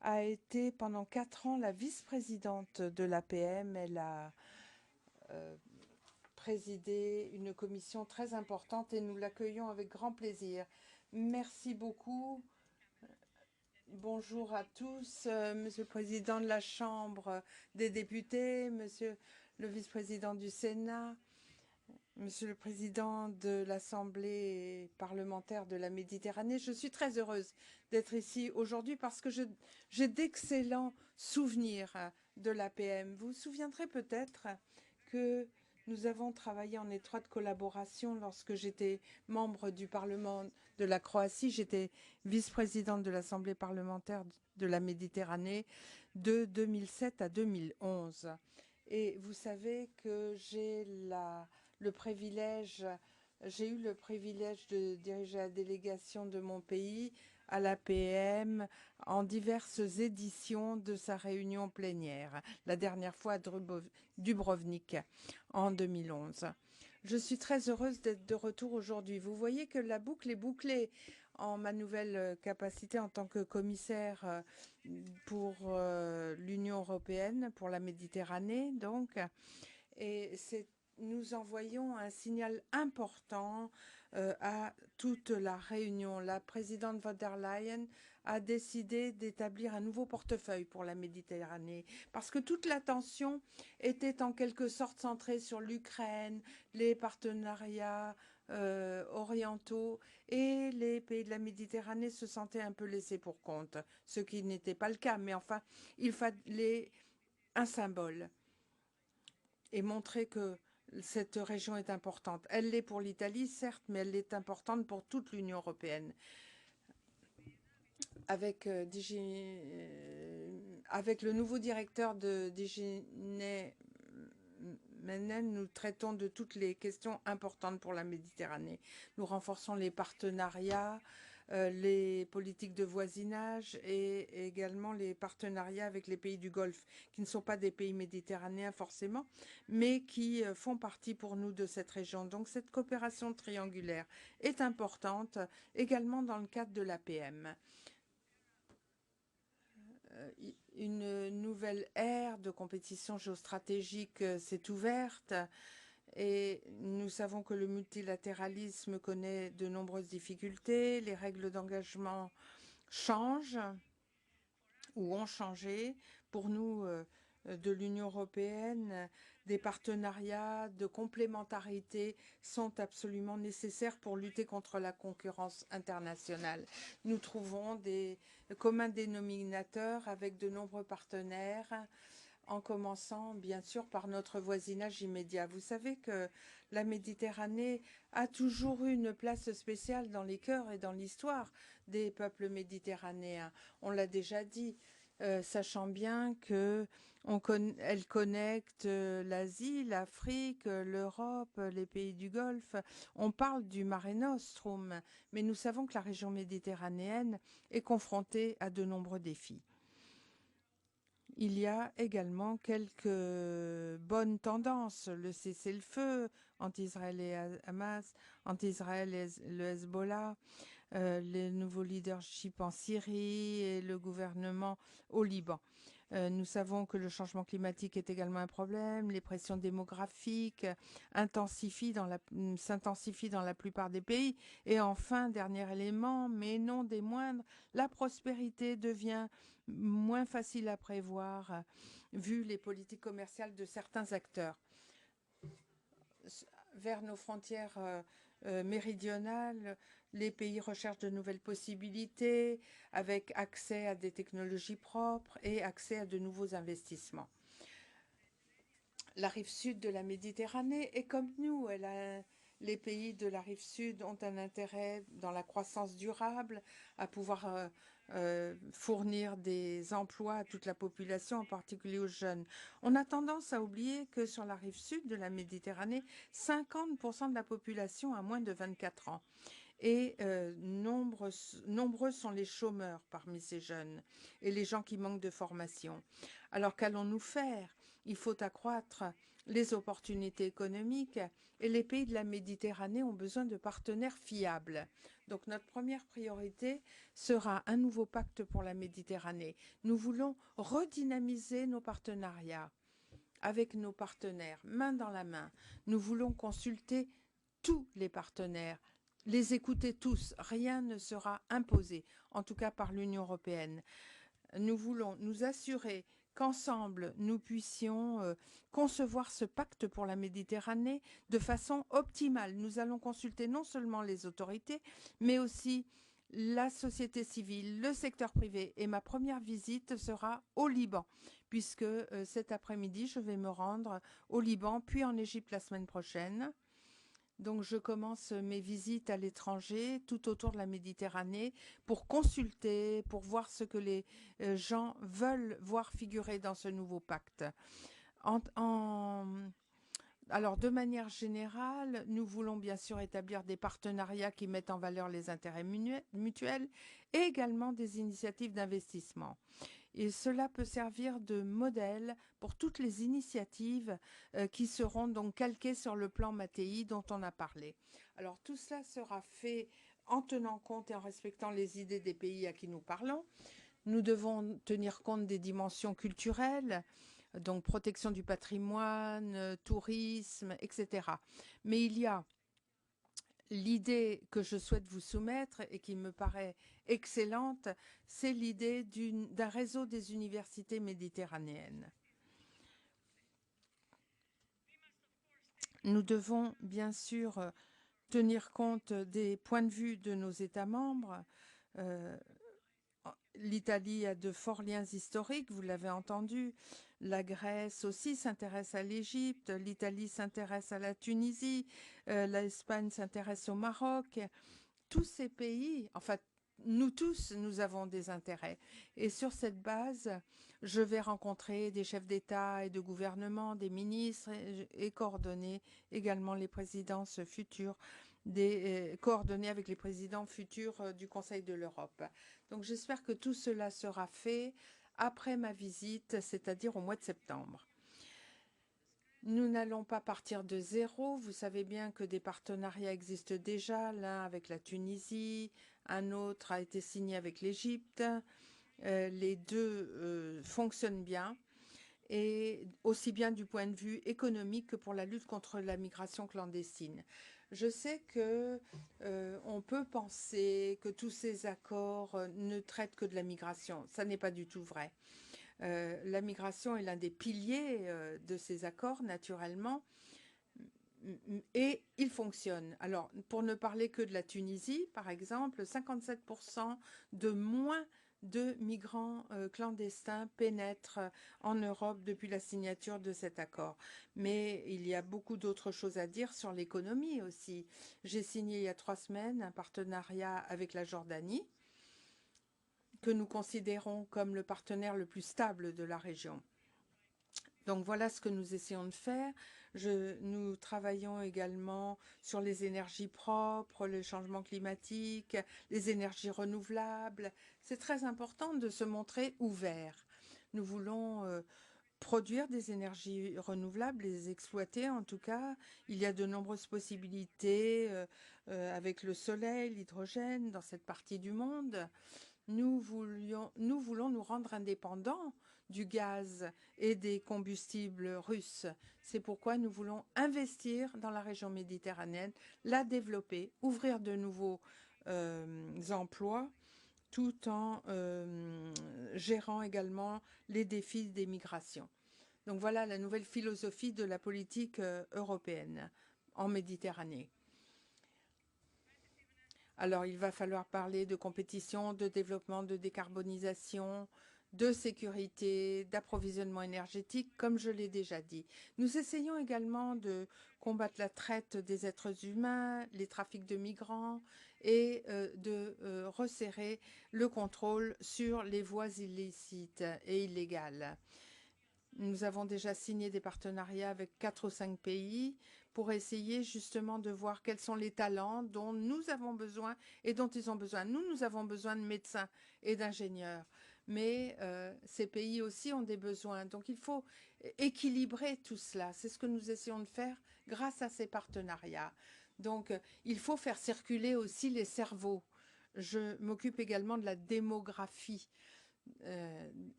a été pendant 4 ans la vice-présidente de l'APM. Elle a présidé une commission très importante et nous l'accueillons avec grand plaisir. Merci beaucoup. Bonjour à tous, Monsieur le Président de la Chambre des députés, Monsieur le Vice-président du Sénat, Monsieur le Président de l'Assemblée parlementaire de la Méditerranée. Je suis très heureuse d'être ici aujourd'hui parce que j'ai d'excellents souvenirs de l'APM. Vous vous souviendrez peut-être que nous avons travaillé en étroite collaboration lorsque j'étais membre du Parlement de la Croatie. J'étais vice-présidente de l'Assemblée parlementaire de la Méditerranée de 2007 à 2011. Et vous savez que j'ai eu le privilège de diriger la délégation de mon pays à l'APM en diverses éditions de sa réunion plénière, la dernière fois à Dubrovnik en 2011. Je suis très heureuse d'être de retour aujourd'hui. Vous voyez que la boucle est bouclée en ma nouvelle capacité en tant que commissaire pour l'Union européenne, pour la Méditerranée, donc. Et nous envoyons un signal important à toute la réunion. La présidente von der Leyen a décidé d'établir un nouveau portefeuille pour la Méditerranée parce que toute l'attention était en quelque sorte centrée sur l'Ukraine, les partenariats orientaux et les pays de la Méditerranée se sentaient un peu laissés pour compte, ce qui n'était pas le cas. Mais enfin, il fallait un symbole et montrer que cette région est importante. Elle l'est pour l'Italie, certes, mais elle est importante pour toute l'Union européenne. Avec le nouveau directeur de DG Menen, nous traitons de toutes les questions importantes pour la Méditerranée. Nous renforçons les partenariats, les politiques de voisinage et également les partenariats avec les pays du Golfe, qui ne sont pas des pays méditerranéens forcément, mais qui font partie pour nous de cette région. Donc cette coopération triangulaire est importante également dans le cadre de l'APM. Une nouvelle ère de compétition géostratégique s'est ouverte et nous savons que le multilatéralisme connaît de nombreuses difficultés. Les règles d'engagement changent ou ont changé. Pour nous, de l'Union européenne, des partenariats de complémentarité sont absolument nécessaires pour lutter contre la concurrence internationale. Nous trouvons des communs dénominateurs avec de nombreux partenaires, en commençant bien sûr par notre voisinage immédiat. Vous savez que la Méditerranée a toujours eu une place spéciale dans les cœurs et dans l'histoire des peuples méditerranéens. On l'a déjà dit, sachant bien que elle connecte l'Asie, l'Afrique, l'Europe, les pays du Golfe. On parle du Mare Nostrum, mais nous savons que la région méditerranéenne est confrontée à de nombreux défis. Il y a également quelques bonnes tendances, le cessez-le-feu entre Israël et Hamas, entre Israël et le Hezbollah, les nouveaux leaderships en Syrie et le gouvernement au Liban. Nous savons que le changement climatique est également un problème, les pressions démographiques s'intensifient dans la plupart des pays. Et enfin, dernier élément, mais non des moindres, la prospérité devient moins facile à prévoir vu les politiques commerciales de certains acteurs. Vers nos frontières méridionales, les pays recherchent de nouvelles possibilités avec accès à des technologies propres et accès à de nouveaux investissements. La rive sud de la Méditerranée est comme nous. Les pays de la rive sud ont un intérêt dans la croissance durable, à pouvoir fournir des emplois à toute la population, en particulier aux jeunes. On a tendance à oublier que sur la rive sud de la Méditerranée, 50% de la population a moins de 24 ans. Et nombreux sont les chômeurs parmi ces jeunes et les gens qui manquent de formation. Alors qu'allons-nous faire? Il faut accroître les opportunités économiques, et les pays de la Méditerranée ont besoin de partenaires fiables. Donc notre première priorité sera un nouveau pacte pour la Méditerranée. Nous voulons redynamiser nos partenariats avec nos partenaires, main dans la main. Nous voulons consulter tous les partenaires, les écouter tous. Rien ne sera imposé, en tout cas par l'Union européenne. Nous voulons nous assurer qu'ensemble, nous puissions concevoir ce pacte pour la Méditerranée de façon optimale. Nous allons consulter non seulement les autorités, mais aussi la société civile, le secteur privé. Et ma première visite sera au Liban, puisque cet après-midi, je vais me rendre au Liban, puis en Égypte la semaine prochaine. Donc je commence mes visites à l'étranger, tout autour de la Méditerranée, pour consulter, pour voir ce que les gens veulent voir figurer dans ce nouveau pacte. Alors, de manière générale, nous voulons bien sûr établir des partenariats qui mettent en valeur les intérêts mutuels et également des initiatives d'investissement. Et cela peut servir de modèle pour toutes les initiatives qui seront donc calquées sur le plan Mattei dont on a parlé. Alors tout cela sera fait en tenant compte et en respectant les idées des pays à qui nous parlons. Nous devons tenir compte des dimensions culturelles, donc protection du patrimoine, tourisme, etc. Mais il y a l'idée que je souhaite vous soumettre et qui me paraît excellente, c'est l'idée d'un réseau des universités méditerranéennes. Nous devons bien sûr tenir compte des points de vue de nos États membres. L'Italie a de forts liens historiques, vous l'avez entendu. La Grèce aussi s'intéresse à l'Égypte, l'Italie s'intéresse à la Tunisie, l'Espagne s'intéresse au Maroc. Tous ces pays, enfin, nous tous, nous avons des intérêts. Et sur cette base, je vais rencontrer des chefs d'État et de gouvernement, des ministres et coordonner également les présidences futures, coordonner avec les présidents futurs du Conseil de l'Europe. Donc j'espère que tout cela sera fait après ma visite, c'est-à-dire au mois de septembre. Nous n'allons pas partir de zéro. Vous savez bien que des partenariats existent déjà, l'un avec la Tunisie, un autre a été signé avec l'Égypte. Les deux fonctionnent bien, et aussi bien du point de vue économique que pour la lutte contre la migration clandestine. Je sais que on peut penser que tous ces accords ne traitent que de la migration. Ça n'est pas du tout vrai. La migration est l'un des piliers de ces accords, naturellement, et il fonctionne. Alors, pour ne parler que de la Tunisie, par exemple, 57% de moins de migrants clandestins pénètrent en Europe depuis la signature de cet accord. Mais il y a beaucoup d'autres choses à dire sur l'économie aussi. J'ai signé il y a 3 semaines un partenariat avec la Jordanie, que nous considérons comme le partenaire le plus stable de la région. Donc voilà ce que nous essayons de faire. Nous travaillons également sur les énergies propres, le changement climatique, les énergies renouvelables. C'est très important de se montrer ouvert. Nous voulons produire des énergies renouvelables, les exploiter en tout cas. Il y a de nombreuses possibilités avec le soleil, l'hydrogène dans cette partie du monde. Nous voulons nous rendre indépendants du gaz et des combustibles russes. C'est pourquoi nous voulons investir dans la région méditerranéenne, la développer, ouvrir de nouveaux emplois, tout en gérant également les défis des migrations. Donc voilà la nouvelle philosophie de la politique européenne en Méditerranée. Alors, il va falloir parler de compétition, de développement, de décarbonisation, de sécurité, d'approvisionnement énergétique, comme je l'ai déjà dit. Nous essayons également de combattre la traite des êtres humains, les trafics de migrants et de resserrer le contrôle sur les voies illicites et illégales. Nous avons déjà signé des partenariats avec 4 ou 5 pays pour essayer justement de voir quels sont les talents dont nous avons besoin et dont ils ont besoin. Nous avons besoin de médecins et d'ingénieurs. mais ces pays aussi ont des besoins. Donc il faut équilibrer tout cela. C'est ce que nous essayons de faire grâce à ces partenariats. Donc il faut faire circuler aussi les cerveaux. Je m'occupe également de la démographie.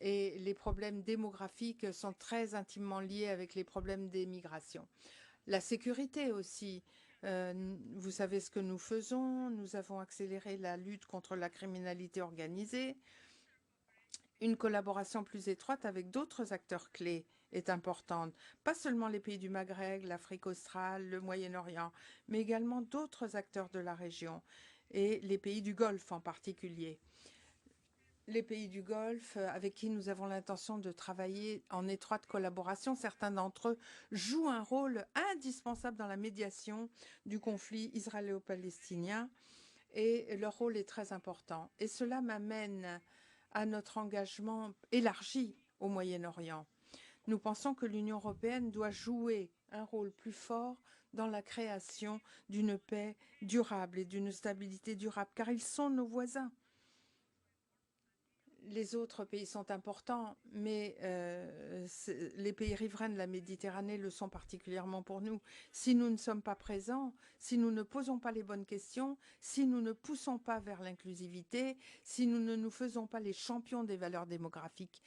Et les problèmes démographiques sont très intimement liés avec les problèmes des migrations. La sécurité aussi. Vous savez ce que nous faisons. Nous avons accéléré la lutte contre la criminalité organisée. Une collaboration plus étroite avec d'autres acteurs clés est importante. Pas seulement les pays du Maghreb, l'Afrique australe, le Moyen-Orient, mais également d'autres acteurs de la région et les pays du Golfe en particulier. Les pays du Golfe avec qui nous avons l'intention de travailler en étroite collaboration, certains d'entre eux jouent un rôle indispensable dans la médiation du conflit israélo-palestinien et leur rôle est très important. Et cela m'amène à notre engagement élargi au Moyen-Orient. Nous pensons que l'Union européenne doit jouer un rôle plus fort dans la création d'une paix durable et d'une stabilité durable, car ils sont nos voisins. Les autres pays sont importants, mais les pays riverains de la Méditerranée le sont particulièrement pour nous. Si nous ne sommes pas présents, si nous ne posons pas les bonnes questions, si nous ne poussons pas vers l'inclusivité, si nous ne nous faisons pas les champions des valeurs démocratiques,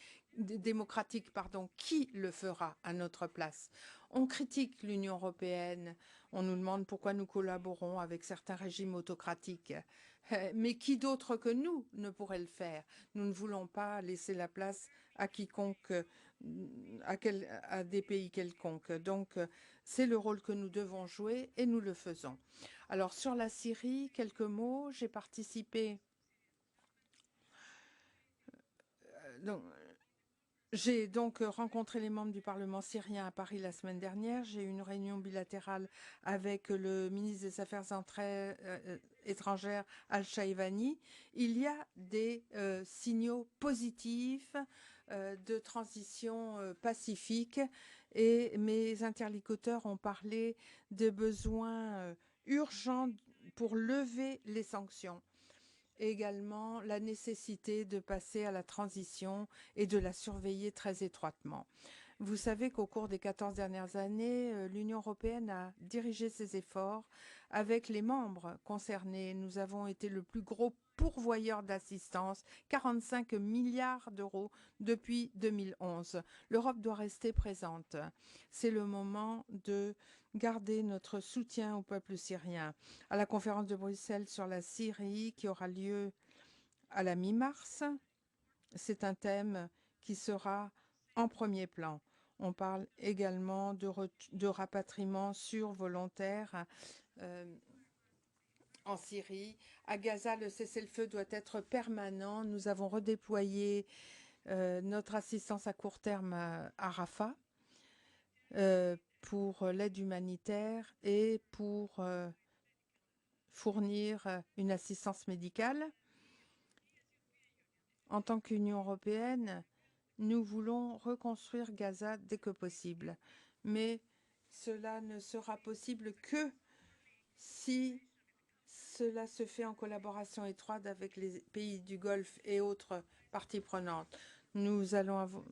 qui le fera à notre place? On critique l'Union européenne, on nous demande pourquoi nous collaborons avec certains régimes autocratiques. Mais qui d'autre que nous ne pourrait le faire? Nous ne voulons pas laisser la place à quiconque, à des pays quelconques. Donc, c'est le rôle que nous devons jouer et nous le faisons. Alors, sur la Syrie, quelques mots. J'ai participé. J'ai donc rencontré les membres du Parlement syrien à Paris la semaine dernière. J'ai eu une réunion bilatérale avec le ministre des Affaires étrangères Al-Shaivani. Il y a des signaux positifs de transition pacifique et mes interlocuteurs ont parlé de besoins urgents pour lever les sanctions. Également la nécessité de passer à la transition et de la surveiller très étroitement. Vous savez qu'au cours des 14 dernières années, l'Union européenne a dirigé ses efforts avec les membres concernés. Nous avons été le plus gros pourvoyeur d'assistance, 45 milliards d'euros depuis 2011. L'Europe doit rester présente. C'est le moment de garder notre soutien au peuple syrien. À la conférence de Bruxelles sur la Syrie qui aura lieu à la mi-mars, c'est un thème qui sera en premier plan. On parle également de rapatriement sur volontaire en Syrie. À Gaza, le cessez-le-feu doit être permanent. Nous avons redéployé notre assistance à court terme à Rafah pour l'aide humanitaire et pour fournir une assistance médicale. En tant qu'Union européenne, nous voulons reconstruire Gaza dès que possible. Mais cela ne sera possible que si cela se fait en collaboration étroite avec les pays du Golfe et autres parties prenantes. Nous allons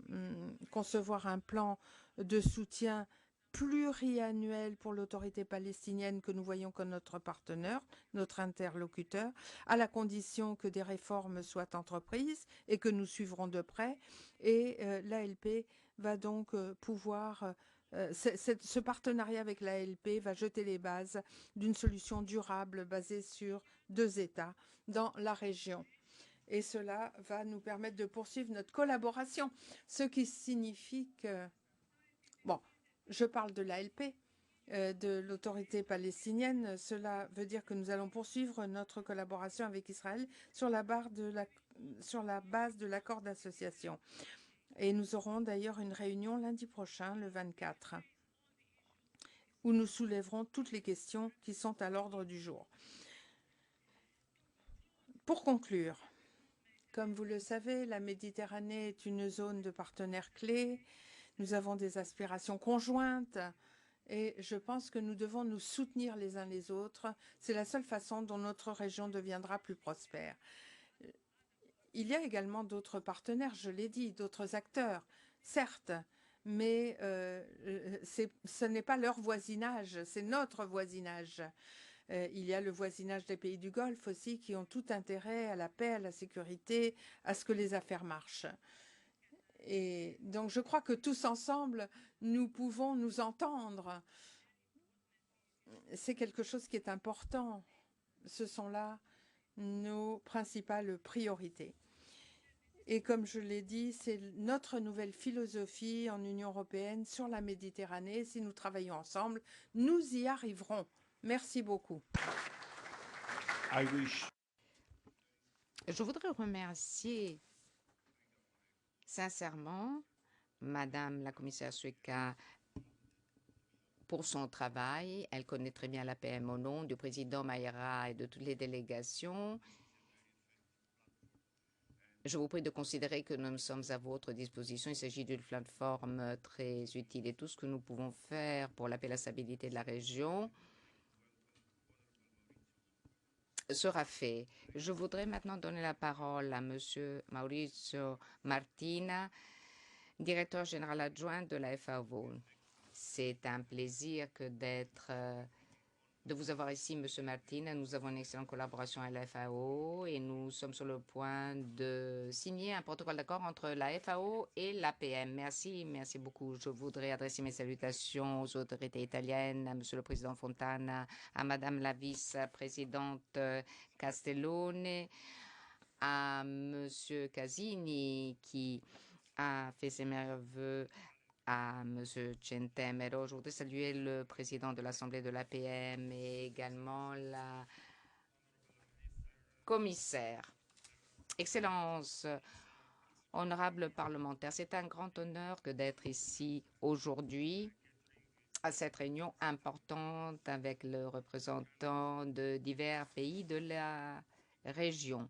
concevoir un plan de soutien pluriannuel pour l'autorité palestinienne que nous voyons comme notre partenaire, notre interlocuteur, à la condition que des réformes soient entreprises et que nous suivrons de près. Et l'ALP va donc pouvoir... ce partenariat avec l'ALP va jeter les bases d'une solution durable basée sur 2 États dans la région. Et cela va nous permettre de poursuivre notre collaboration, ce qui signifie que... Bon, je parle de l'ALP, de l'autorité palestinienne. Cela veut dire que nous allons poursuivre notre collaboration avec Israël sur la base de l'accord d'association. Et nous aurons d'ailleurs une réunion lundi prochain, le 24, où nous soulèverons toutes les questions qui sont à l'ordre du jour. Pour conclure, comme vous le savez, la Méditerranée est une zone de partenaires clés. Nous avons des aspirations conjointes et je pense que nous devons nous soutenir les uns les autres. C'est la seule façon dont notre région deviendra plus prospère. Il y a également d'autres partenaires, je l'ai dit, d'autres acteurs, certes, mais ce n'est pas leur voisinage, c'est notre voisinage. Il y a le voisinage des pays du Golfe aussi qui ont tout intérêt à la paix, à la sécurité, à ce que les affaires marchent. Et donc je crois que tous ensemble, nous pouvons nous entendre. C'est quelque chose qui est important. Ce sont là nos principales priorités. Et comme je l'ai dit, c'est notre nouvelle philosophie en Union européenne sur la Méditerranée. Si nous travaillons ensemble, nous y arriverons. Merci beaucoup. Je voudrais remercier sincèrement Madame la commissaire Suika pour son travail. Elle connaît très bien la PM au nom du président Mayara et de toutes les délégations. Je vous prie de considérer que nous sommes à votre disposition. Il s'agit d'une plateforme très utile et tout ce que nous pouvons faire pour la paix et la stabilité de la région sera fait. Je voudrais maintenant donner la parole à Monsieur Maurizio Martina, directeur général adjoint de la FAO. C'est un plaisir de vous avoir ici, Monsieur Martin. Nous avons une excellente collaboration avec la FAO et nous sommes sur le point de signer un protocole d'accord entre la FAO et l'APM. Merci beaucoup. Je voudrais adresser mes salutations aux autorités italiennes, à Monsieur le Président Fontana, à Madame la Vice-présidente Castellone, à Monsieur Casini qui a fait ses meilleurs vœux à M. Centemero. Je voudrais saluer le président de l'Assemblée de l'APM et également la commissaire. Excellences, honorables parlementaires, c'est un grand honneur que d'être ici aujourd'hui à cette réunion importante avec le représentant de divers pays de la région.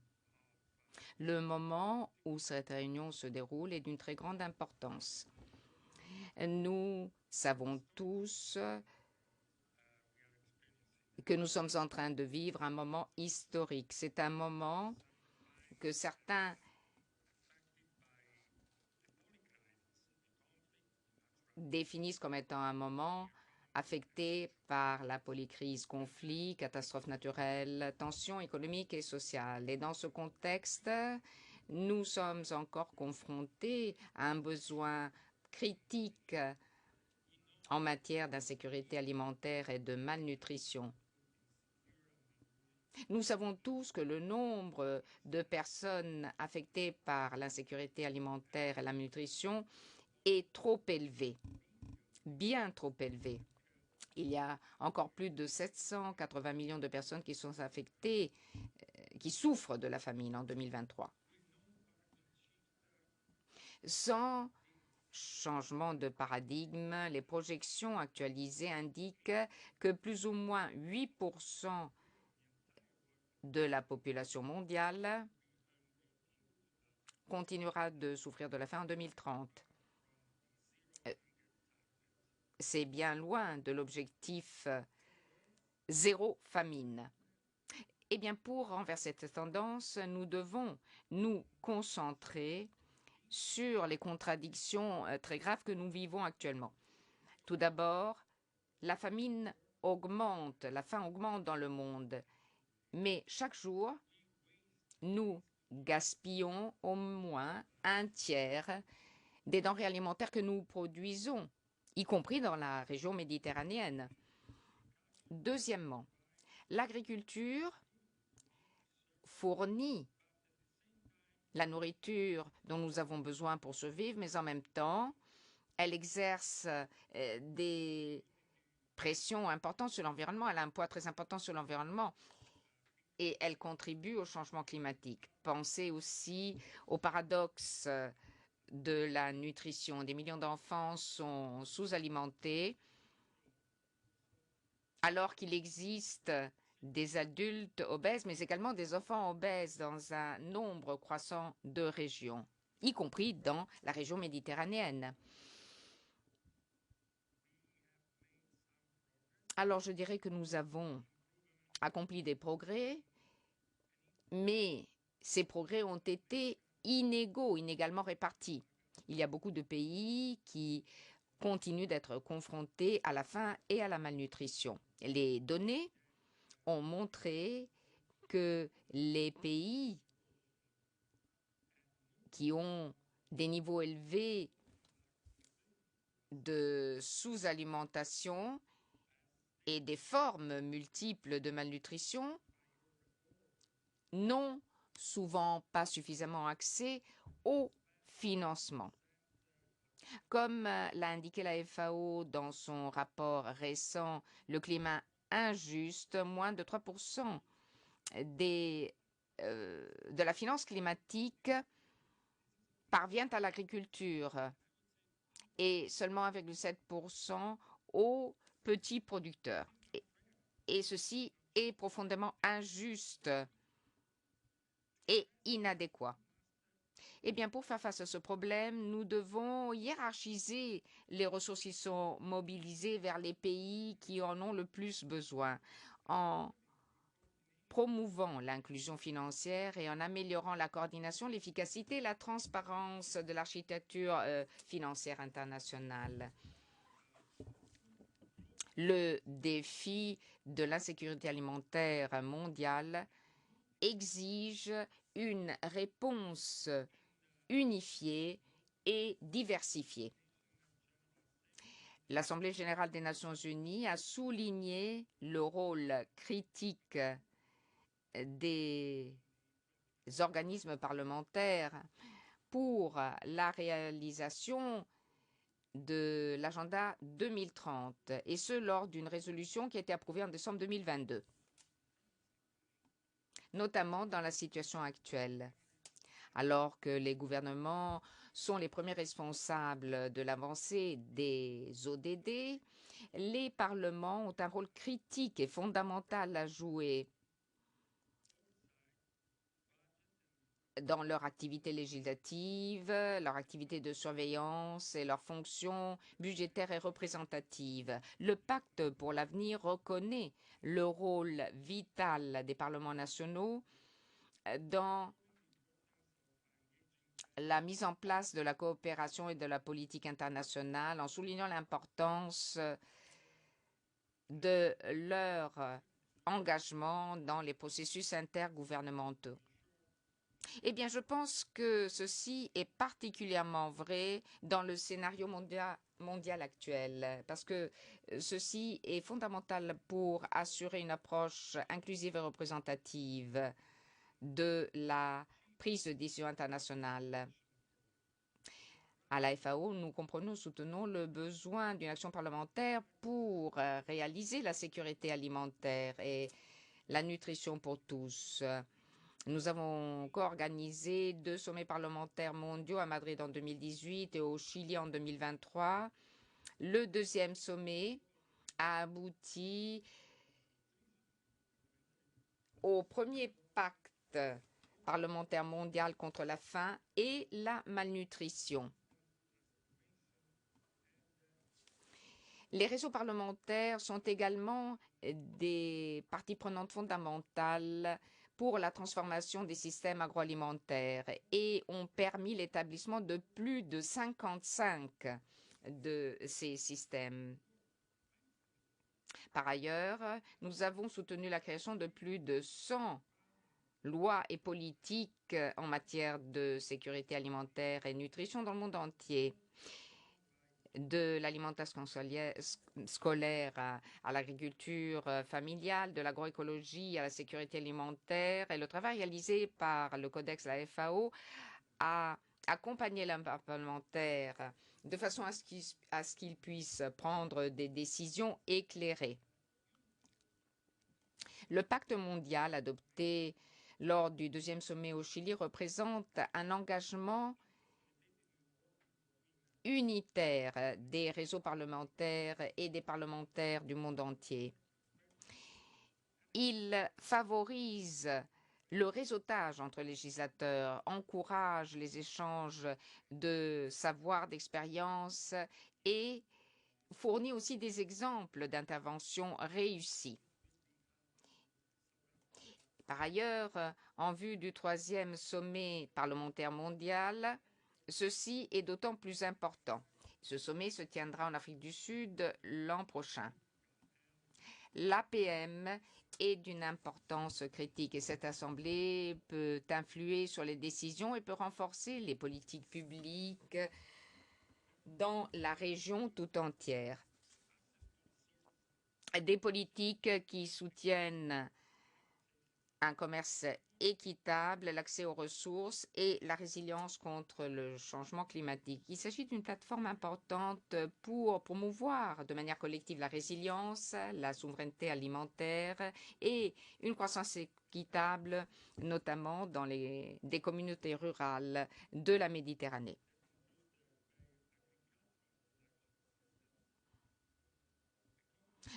Le moment où cette réunion se déroule est d'une très grande importance. Nous savons tous que nous sommes en train de vivre un moment historique. C'est un moment que certains définissent comme étant un moment affecté par la polycrise, conflits, catastrophes naturelles, tensions économiques et sociales. Et dans ce contexte, nous sommes encore confrontés à un besoin critique en matière d'insécurité alimentaire et de malnutrition. Nous savons tous que le nombre de personnes affectées par l'insécurité alimentaire et la malnutrition est trop élevé, bien trop élevé. Il y a encore plus de 780 millions de personnes qui sont affectées, qui souffrent de la famine en 2023. Sans changement de paradigme, les projections actualisées indiquent que plus ou moins 8% de la population mondiale continuera de souffrir de la faim en 2030. C'est bien loin de l'objectif zéro famine. Eh bien, pour renverser cette tendance, nous devons nous concentrer sur les contradictions très graves que nous vivons actuellement. Tout d'abord, la famine augmente, la faim augmente dans le monde. Mais chaque jour, nous gaspillons au moins un tiers des denrées alimentaires que nous produisons, y compris dans la région méditerranéenne. Deuxièmement, l'agriculture fournit la nourriture dont nous avons besoin pour survivre, mais en même temps, elle exerce des pressions importantes sur l'environnement. Elle a un poids très important sur l'environnement et elle contribue au changement climatique. Pensez aussi au paradoxe de la nutrition. Des millions d'enfants sont sous-alimentés alors qu'il existe des adultes obèses, mais également des enfants obèses dans un nombre croissant de régions, y compris dans la région méditerranéenne. Alors je dirais que nous avons accompli des progrès, mais ces progrès ont été inégaux, inégalement répartis. Il y a beaucoup de pays qui continuent d'être confrontés à la faim et à la malnutrition. Les données ont montré que les pays qui ont des niveaux élevés de sous-alimentation et des formes multiples de malnutrition n'ont souvent pas suffisamment accès au financement. Comme l'a indiqué la FAO dans son rapport récent, le climat injuste, moins de 3% de la finance climatique parvient à l'agriculture et seulement 1,7% aux petits producteurs. Et ceci est profondément injuste et inadéquat. Eh bien, pour faire face à ce problème, nous devons hiérarchiser les ressources qui sont mobilisées vers les pays qui en ont le plus besoin, en promouvant l'inclusion financière et en améliorant la coordination, l'efficacité et la transparence de l'architecture financière internationale. Le défi de l'insécurité alimentaire mondiale exige une réponse unifiée et diversifiée. L'Assemblée générale des Nations unies a souligné le rôle critique des organismes parlementaires pour la réalisation de l'agenda 2030, et ce lors d'une résolution qui a été approuvée en décembre 2022, notamment dans la situation actuelle. Alors que les gouvernements sont les premiers responsables de l'avancée des ODD, les parlements ont un rôle critique et fondamental à jouer dans leur activité législative, leur activité de surveillance et leurs fonctions budgétaires et représentatives. Le pacte pour l'avenir reconnaît le rôle vital des parlements nationaux dans la mise en place de la coopération et de la politique internationale, en soulignant l'importance de leur engagement dans les processus intergouvernementaux. Eh bien, je pense que ceci est particulièrement vrai dans le scénario mondial actuel, parce que ceci est fondamental pour assurer une approche inclusive et représentative de la prise de décision internationale. À la FAO, nous comprenons et soutenons le besoin d'une action parlementaire pour réaliser la sécurité alimentaire et la nutrition pour tous. Nous avons co-organisé 2 sommets parlementaires mondiaux à Madrid en 2018 et au Chili en 2023. Le deuxième sommet a abouti au premier pacte parlementaire mondial contre la faim et la malnutrition. Les réseaux parlementaires sont également des parties prenantes fondamentales pour la transformation des systèmes agroalimentaires et ont permis l'établissement de plus de 55 de ces systèmes. Par ailleurs, nous avons soutenu la création de plus de 100 lois et politiques en matière de sécurité alimentaire et nutrition dans le monde entier. De l'alimentation scolaire à l'agriculture familiale, de l'agroécologie à la sécurité alimentaire, et le travail réalisé par le Codex de la FAO a accompagné les parlementaires de façon à ce qu'ils puissent prendre des décisions éclairées. Le pacte mondial adopté lors du deuxième sommet au Chili représente un engagement unitaire des réseaux parlementaires et des parlementaires du monde entier. Il favorise le réseautage entre législateurs, encourage les échanges de savoir, d'expérience et fournit aussi des exemples d'interventions réussies. Par ailleurs, en vue du 3e sommet parlementaire mondial, ceci est d'autant plus important. Ce sommet se tiendra en Afrique du Sud l'an prochain. L'APM est d'une importance critique et cette Assemblée peut influer sur les décisions et peut renforcer les politiques publiques dans la région tout entière. Des politiques qui soutiennent un commerce équitable, l'accès aux ressources et la résilience contre le changement climatique. Il s'agit d'une plateforme importante pour promouvoir de manière collective la résilience, la souveraineté alimentaire et une croissance équitable, notamment dans des communautés rurales de la Méditerranée.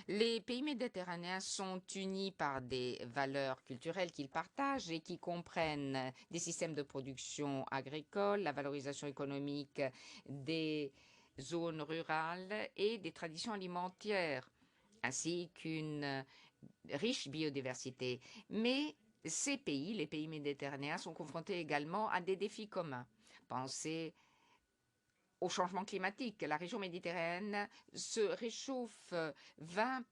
Les pays méditerranéens sont unis par des valeurs culturelles qu'ils partagent et qui comprennent des systèmes de production agricole, la valorisation économique des zones rurales et des traditions alimentaires, ainsi qu'une riche biodiversité. Mais ces pays, les pays méditerranéens, sont confrontés également à des défis communs. Pensez au changement climatique. La région méditerranéenne se réchauffe 20%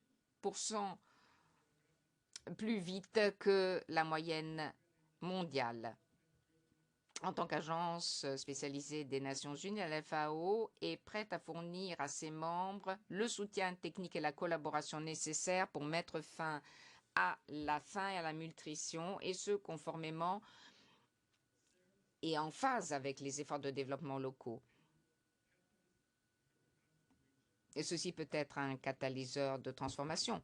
plus vite que la moyenne mondiale. En tant qu'agence spécialisée des Nations Unies, la FAO est prête à fournir à ses membres le soutien technique et la collaboration nécessaires pour mettre fin à la faim et à la malnutrition, et ce conformément et en phase avec les efforts de développement locaux. Et ceci peut être un catalyseur de transformation.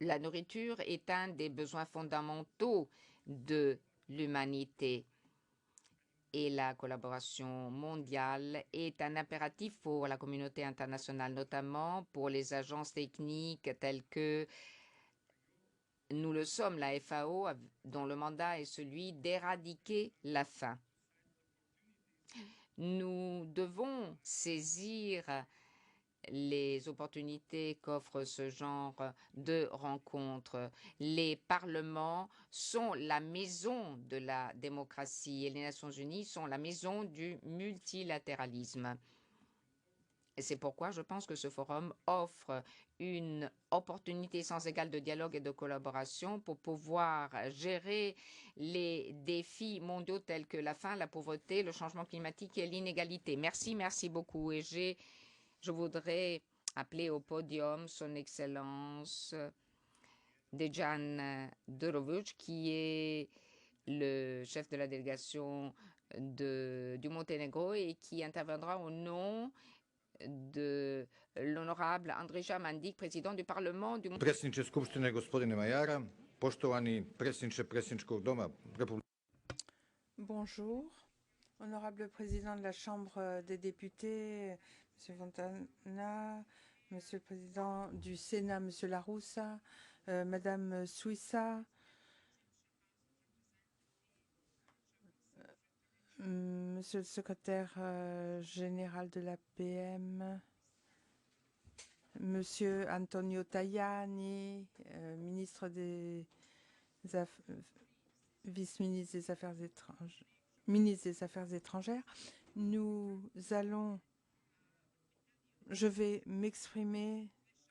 La nourriture est un des besoins fondamentaux de l'humanité et la collaboration mondiale est un impératif pour la communauté internationale, notamment pour les agences techniques telles que nous le sommes, la FAO, dont le mandat est celui d'éradiquer la faim. Nous devons saisir les opportunités qu'offre ce genre de rencontres. Les parlements sont la maison de la démocratie et les Nations unies sont la maison du multilatéralisme. Et c'est pourquoi je pense que ce forum offre une opportunité sans égale de dialogue et de collaboration pour pouvoir gérer les défis mondiaux tels que la faim, la pauvreté, le changement climatique et l'inégalité. Merci beaucoup. Et je voudrais appeler au podium son Excellence Dejan Dorovic, qui est le chef de la délégation du Monténégro et qui interviendra au nom de l'honorable Andrija Mandić, président du Parlement du Monténégro. Predsjedniče Skupštine, gospodine Majara, poštovani predsjedniče predsjedničkog doma Republike. Bonjour, honorable président de la Chambre des députés, M. Fontana, Monsieur le président du Sénat, M. Laroussa, Madame Suissa, Monsieur le secrétaire général de l'APM, Monsieur Antonio Tajani, ministre des vice-ministre des Affaires étrangères, ministre des Affaires étrangères, je vais m'exprimer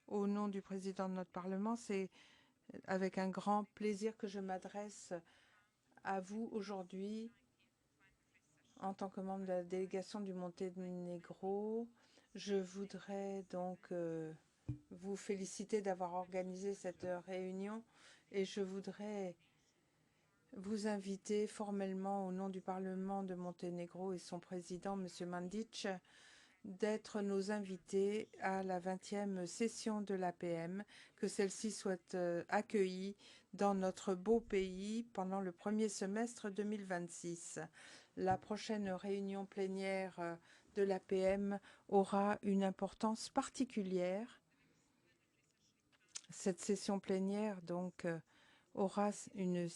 au nom du président de notre Parlement. C'est avec un grand plaisir que je m'adresse à vous aujourd'hui en tant que membre de la délégation du Monténégro. Je voudrais donc vous féliciter d'avoir organisé cette réunion et je voudrais vous inviter formellement au nom du Parlement de Monténégro et son président, M. Mandić, d'être nos invités à la 20e session de l'APM, que celle-ci soit accueillie dans notre beau pays pendant le premier semestre 2026. La prochaine réunion plénière de l'APM aura une importance particulière. Cette session plénière donc aura une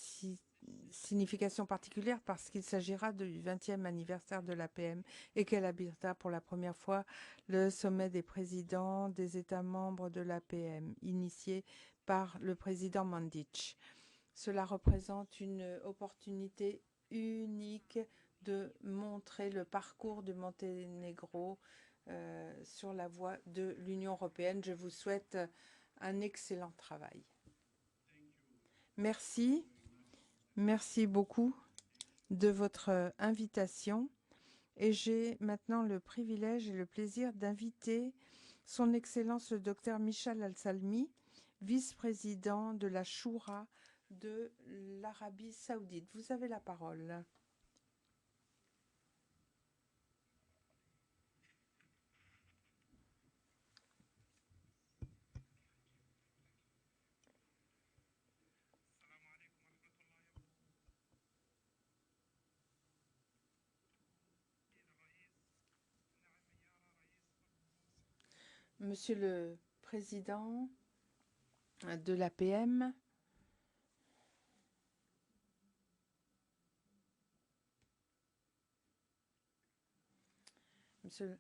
signification particulière parce qu'il s'agira du 20e anniversaire de l'APM et qu'elle abritera pour la première fois le sommet des présidents des États membres de l'APM, initié par le président Mandic. Cela représente une opportunité unique de montrer le parcours de Monténégro sur la voie de l'Union européenne. Je vous souhaite un excellent travail. Merci. Merci beaucoup de votre invitation. Et j'ai maintenant le privilège et le plaisir d'inviter son Excellence le Dr Michel Al-Salmi, vice-président de la Choura de l'Arabie Saoudite. Vous avez la parole. Monsieur le Président de l'APM, Monsieur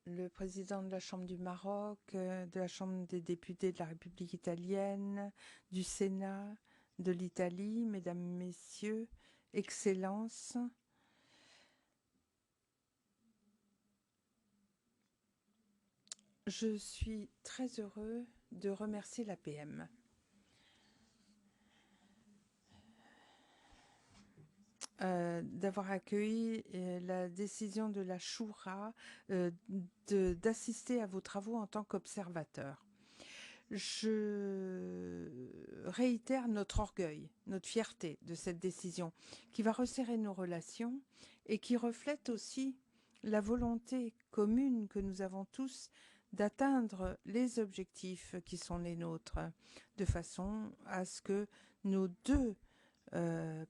le Président de la Chambre du Maroc, de la Chambre des députés de la République italienne, du Sénat de l'Italie, Mesdames, Messieurs, Excellences, je suis très heureux de remercier l'APM d'avoir accueilli la décision de la Choura d'assister à vos travaux en tant qu'observateur. Je réitère notre orgueil, notre fierté de cette décision qui va resserrer nos relations et qui reflète aussi la volonté commune que nous avons tous d'atteindre les objectifs qui sont les nôtres, de façon à ce que nos deux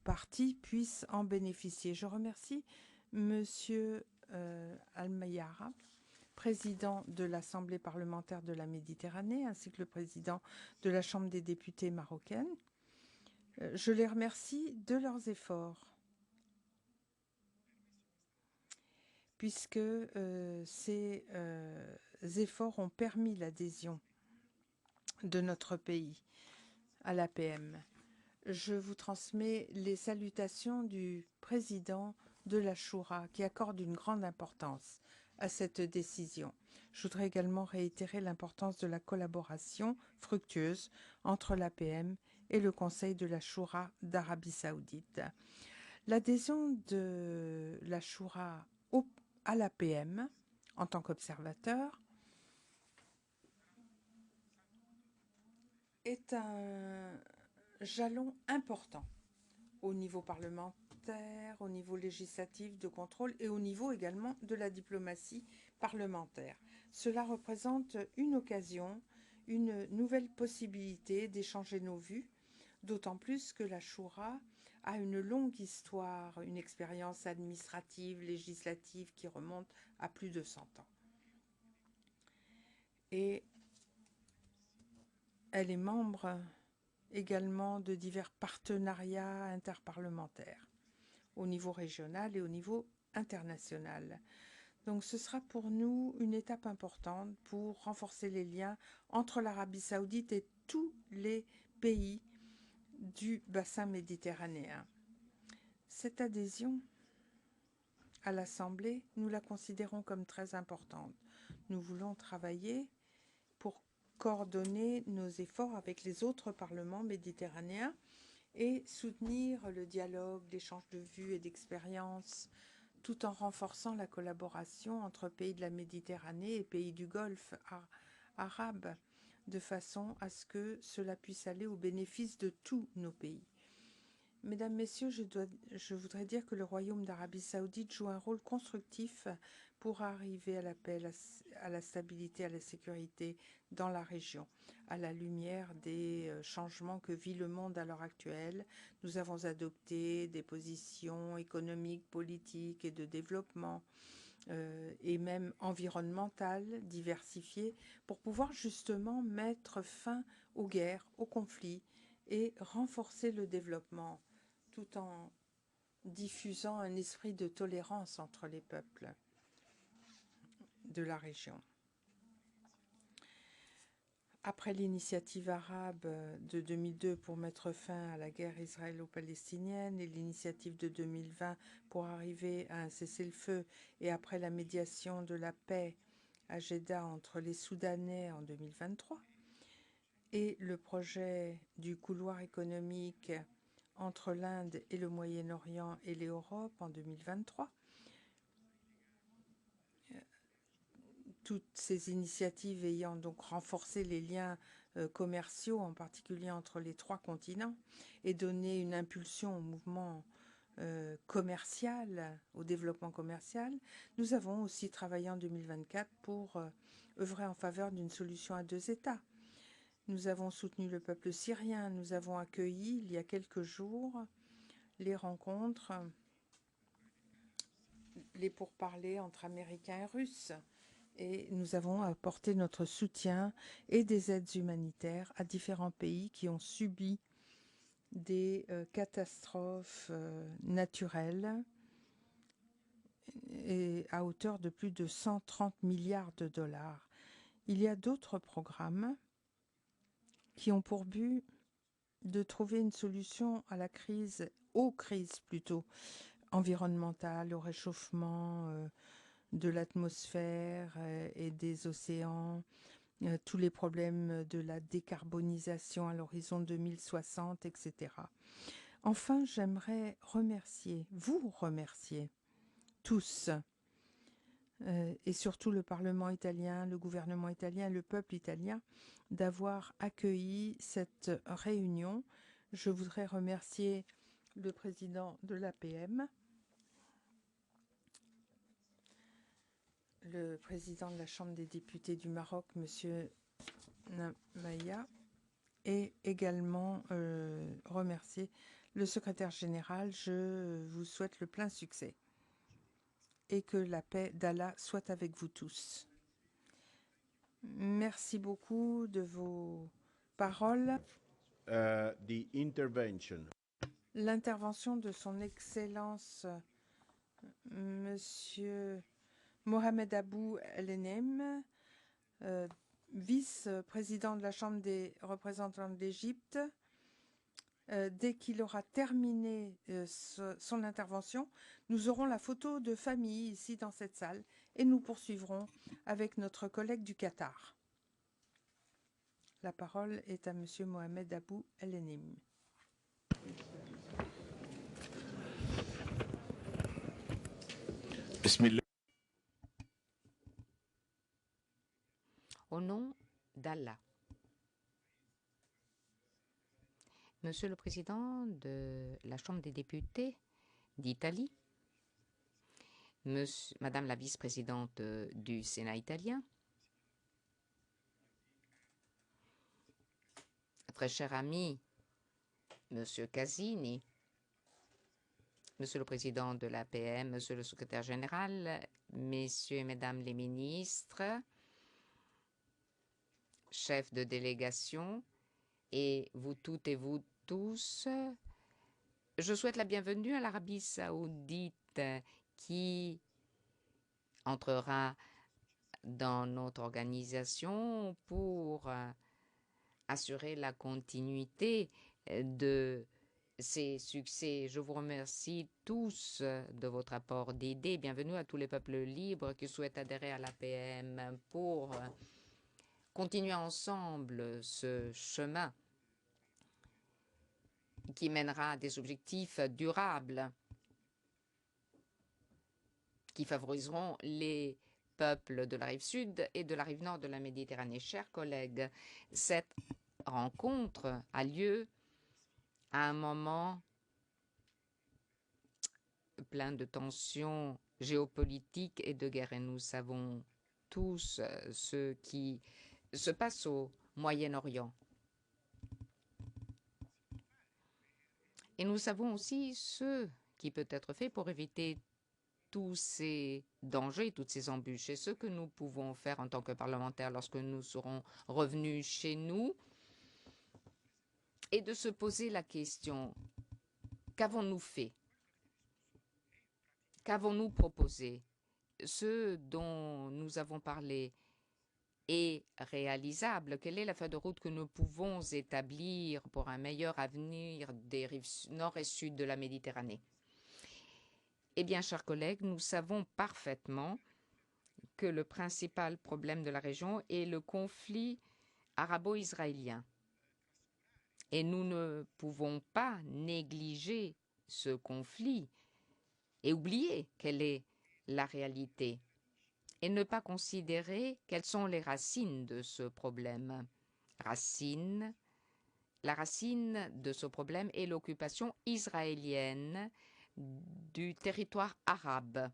parties puissent en bénéficier. Je remercie Monsieur Al-Mayara, président de l'Assemblée parlementaire de la Méditerranée, ainsi que le président de la Chambre des députés marocaine. Je les remercie de leurs efforts, puisque ces efforts ont permis l'adhésion de notre pays à l'APM. Je vous transmets les salutations du président de la Choura, qui accorde une grande importance à cette décision. Je voudrais également réitérer l'importance de la collaboration fructueuse entre l'APM et le Conseil de la Choura d'Arabie Saoudite. L'adhésion de la Choura à l'APM en tant qu'observateur est un jalon important au niveau parlementaire, au niveau législatif de contrôle et au niveau également de la diplomatie parlementaire. Cela représente une occasion, une nouvelle possibilité d'échanger nos vues, d'autant plus que la Choura a une longue histoire, une expérience administrative, législative qui remonte à plus de 100 ans. Et elle est membre également de divers partenariats interparlementaires au niveau régional et au niveau international. Donc ce sera pour nous une étape importante pour renforcer les liens entre l'Arabie Saoudite et tous les pays du bassin méditerranéen. Cette adhésion à l'Assemblée, nous la considérons comme très importante. Nous voulons travailler pour coordonner nos efforts avec les autres parlements méditerranéens et soutenir le dialogue, l'échange de vues et d'expériences, tout en renforçant la collaboration entre pays de la Méditerranée et pays du Golfe arabe, de façon à ce que cela puisse aller au bénéfice de tous nos pays. Mesdames, Messieurs, je voudrais dire que le Royaume d'Arabie Saoudite joue un rôle constructif pour arriver à la paix, à la stabilité, à la sécurité dans la région. À la lumière des changements que vit le monde à l'heure actuelle, nous avons adopté des positions économiques, politiques et de développement et même environnementales diversifiées pour pouvoir justement mettre fin aux guerres, aux conflits et renforcer le développement tout en diffusant un esprit de tolérance entre les peuples de la région. Après l'initiative arabe de 2002 pour mettre fin à la guerre israélo-palestinienne et l'initiative de 2020 pour arriver à un cessez-le-feu et après la médiation de la paix à Jeddah entre les Soudanais en 2023 et le projet du couloir économique entre l'Inde et le Moyen-Orient et l'Europe en 2023, toutes ces initiatives ayant donc renforcé les liens commerciaux, en particulier entre les trois continents, et donné une impulsion au mouvement commercial, au développement commercial. Nous avons aussi travaillé en 2024 pour œuvrer en faveur d'une solution à deux États. Nous avons soutenu le peuple syrien. Nous avons accueilli, il y a quelques jours, les rencontres, les pourparlers entre Américains et Russes. Et nous avons apporté notre soutien et des aides humanitaires à différents pays qui ont subi des catastrophes naturelles et à hauteur de plus de 130 milliards de dollars. Il y a d'autres programmes qui ont pour but de trouver une solution à la crise, aux crises plutôt, environnementales, au réchauffement de l'atmosphère et des océans, tous les problèmes de la décarbonisation à l'horizon 2060, etc. Enfin, j'aimerais vous remercier tous, et surtout le Parlement italien, le gouvernement italien, le peuple italien, d'avoir accueilli cette réunion. Je voudrais remercier le président de l'APM, le président de la Chambre des députés du Maroc, M. Namaya, et également remercier le secrétaire général. Je vous souhaite le plein succès et que la paix d'Allah soit avec vous tous. Merci beaucoup de vos paroles. L'intervention de son Excellence Monsieur Mohamed Abou El-Enem, vice-président de la Chambre des représentants de l'Égypte. Dès qu'il aura terminé son intervention, nous aurons la photo de famille ici dans cette salle et nous poursuivrons avec notre collègue du Qatar. La parole est à Monsieur Mohamed Abou El-Enem. Au nom d'Allah. Monsieur le Président de la Chambre des députés d'Italie, Madame la vice-présidente du Sénat italien, très cher ami, Monsieur Casini, Monsieur le Président de l'APM, Monsieur le Secrétaire général, Messieurs et Mesdames les ministres, chefs de délégation, et vous toutes et vous tous, je souhaite la bienvenue à l'Arabie saoudite qui entrera dans notre organisation pour assurer la continuité de ces succès. Je vous remercie tous de votre apport d'idées. Bienvenue à tous les peuples libres qui souhaitent adhérer à l'APM pour continuer ensemble ce chemin qui mènera à des objectifs durables qui favoriseront les peuples de la rive sud et de la rive nord de la Méditerranée. Chers collègues, cette rencontre a lieu à un moment plein de tensions géopolitiques et de guerre. Et nous savons tous ce qui se passe au Moyen-Orient. Et nous savons aussi ce qui peut être fait pour éviter tous ces dangers, toutes ces embûches. Et ce que nous pouvons faire en tant que parlementaires lorsque nous serons revenus chez nous et de se poser la question, qu'avons-nous fait? Qu'avons-nous proposé? Ce dont nous avons parlé est réalisable? Quelle est la feuille de route que nous pouvons établir pour un meilleur avenir des rives nord et sud de la Méditerranée? Eh bien, chers collègues, nous savons parfaitement que le principal problème de la région est le conflit arabo-israélien. Et nous ne pouvons pas négliger ce conflit et oublier quelle est la réalité et ne pas considérer quelles sont les racines de ce problème. La racine de ce problème est l'occupation israélienne du territoire arabe,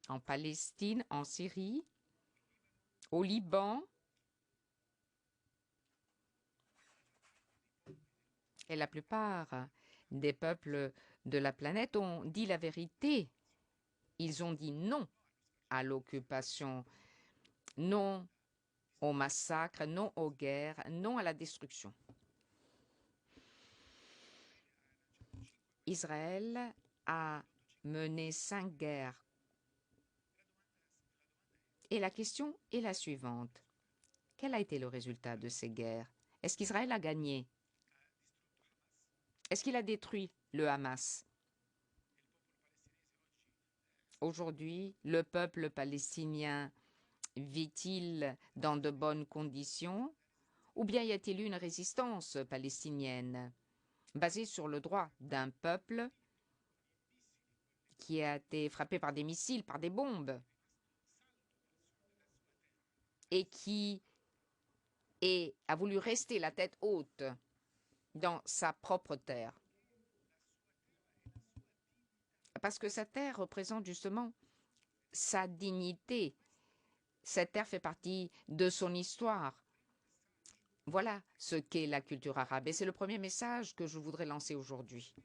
en Palestine, en Syrie, au Liban et la plupart des peuples de la planète ont dit la vérité. Ils ont dit non à l'occupation, non au massacre, non aux guerres, non à la destruction. Israël a mené 5 guerres. Et la question est la suivante. Quel a été le résultat de ces guerres? Est-ce qu'Israël a gagné? Est-ce qu'il a détruit le Hamas? Aujourd'hui, le peuple palestinien vit-il dans de bonnes conditions? Ou bien y a-t-il eu une résistance palestinienne basée sur le droit d'un peuple qui a été frappé par des missiles, par des bombes, et qui a voulu rester la tête haute dans sa propre terre? Parce que sa terre représente justement sa dignité. Cette terre fait partie de son histoire. Voilà ce qu'est la culture arabe. Et c'est le premier message que je voudrais lancer aujourd'hui.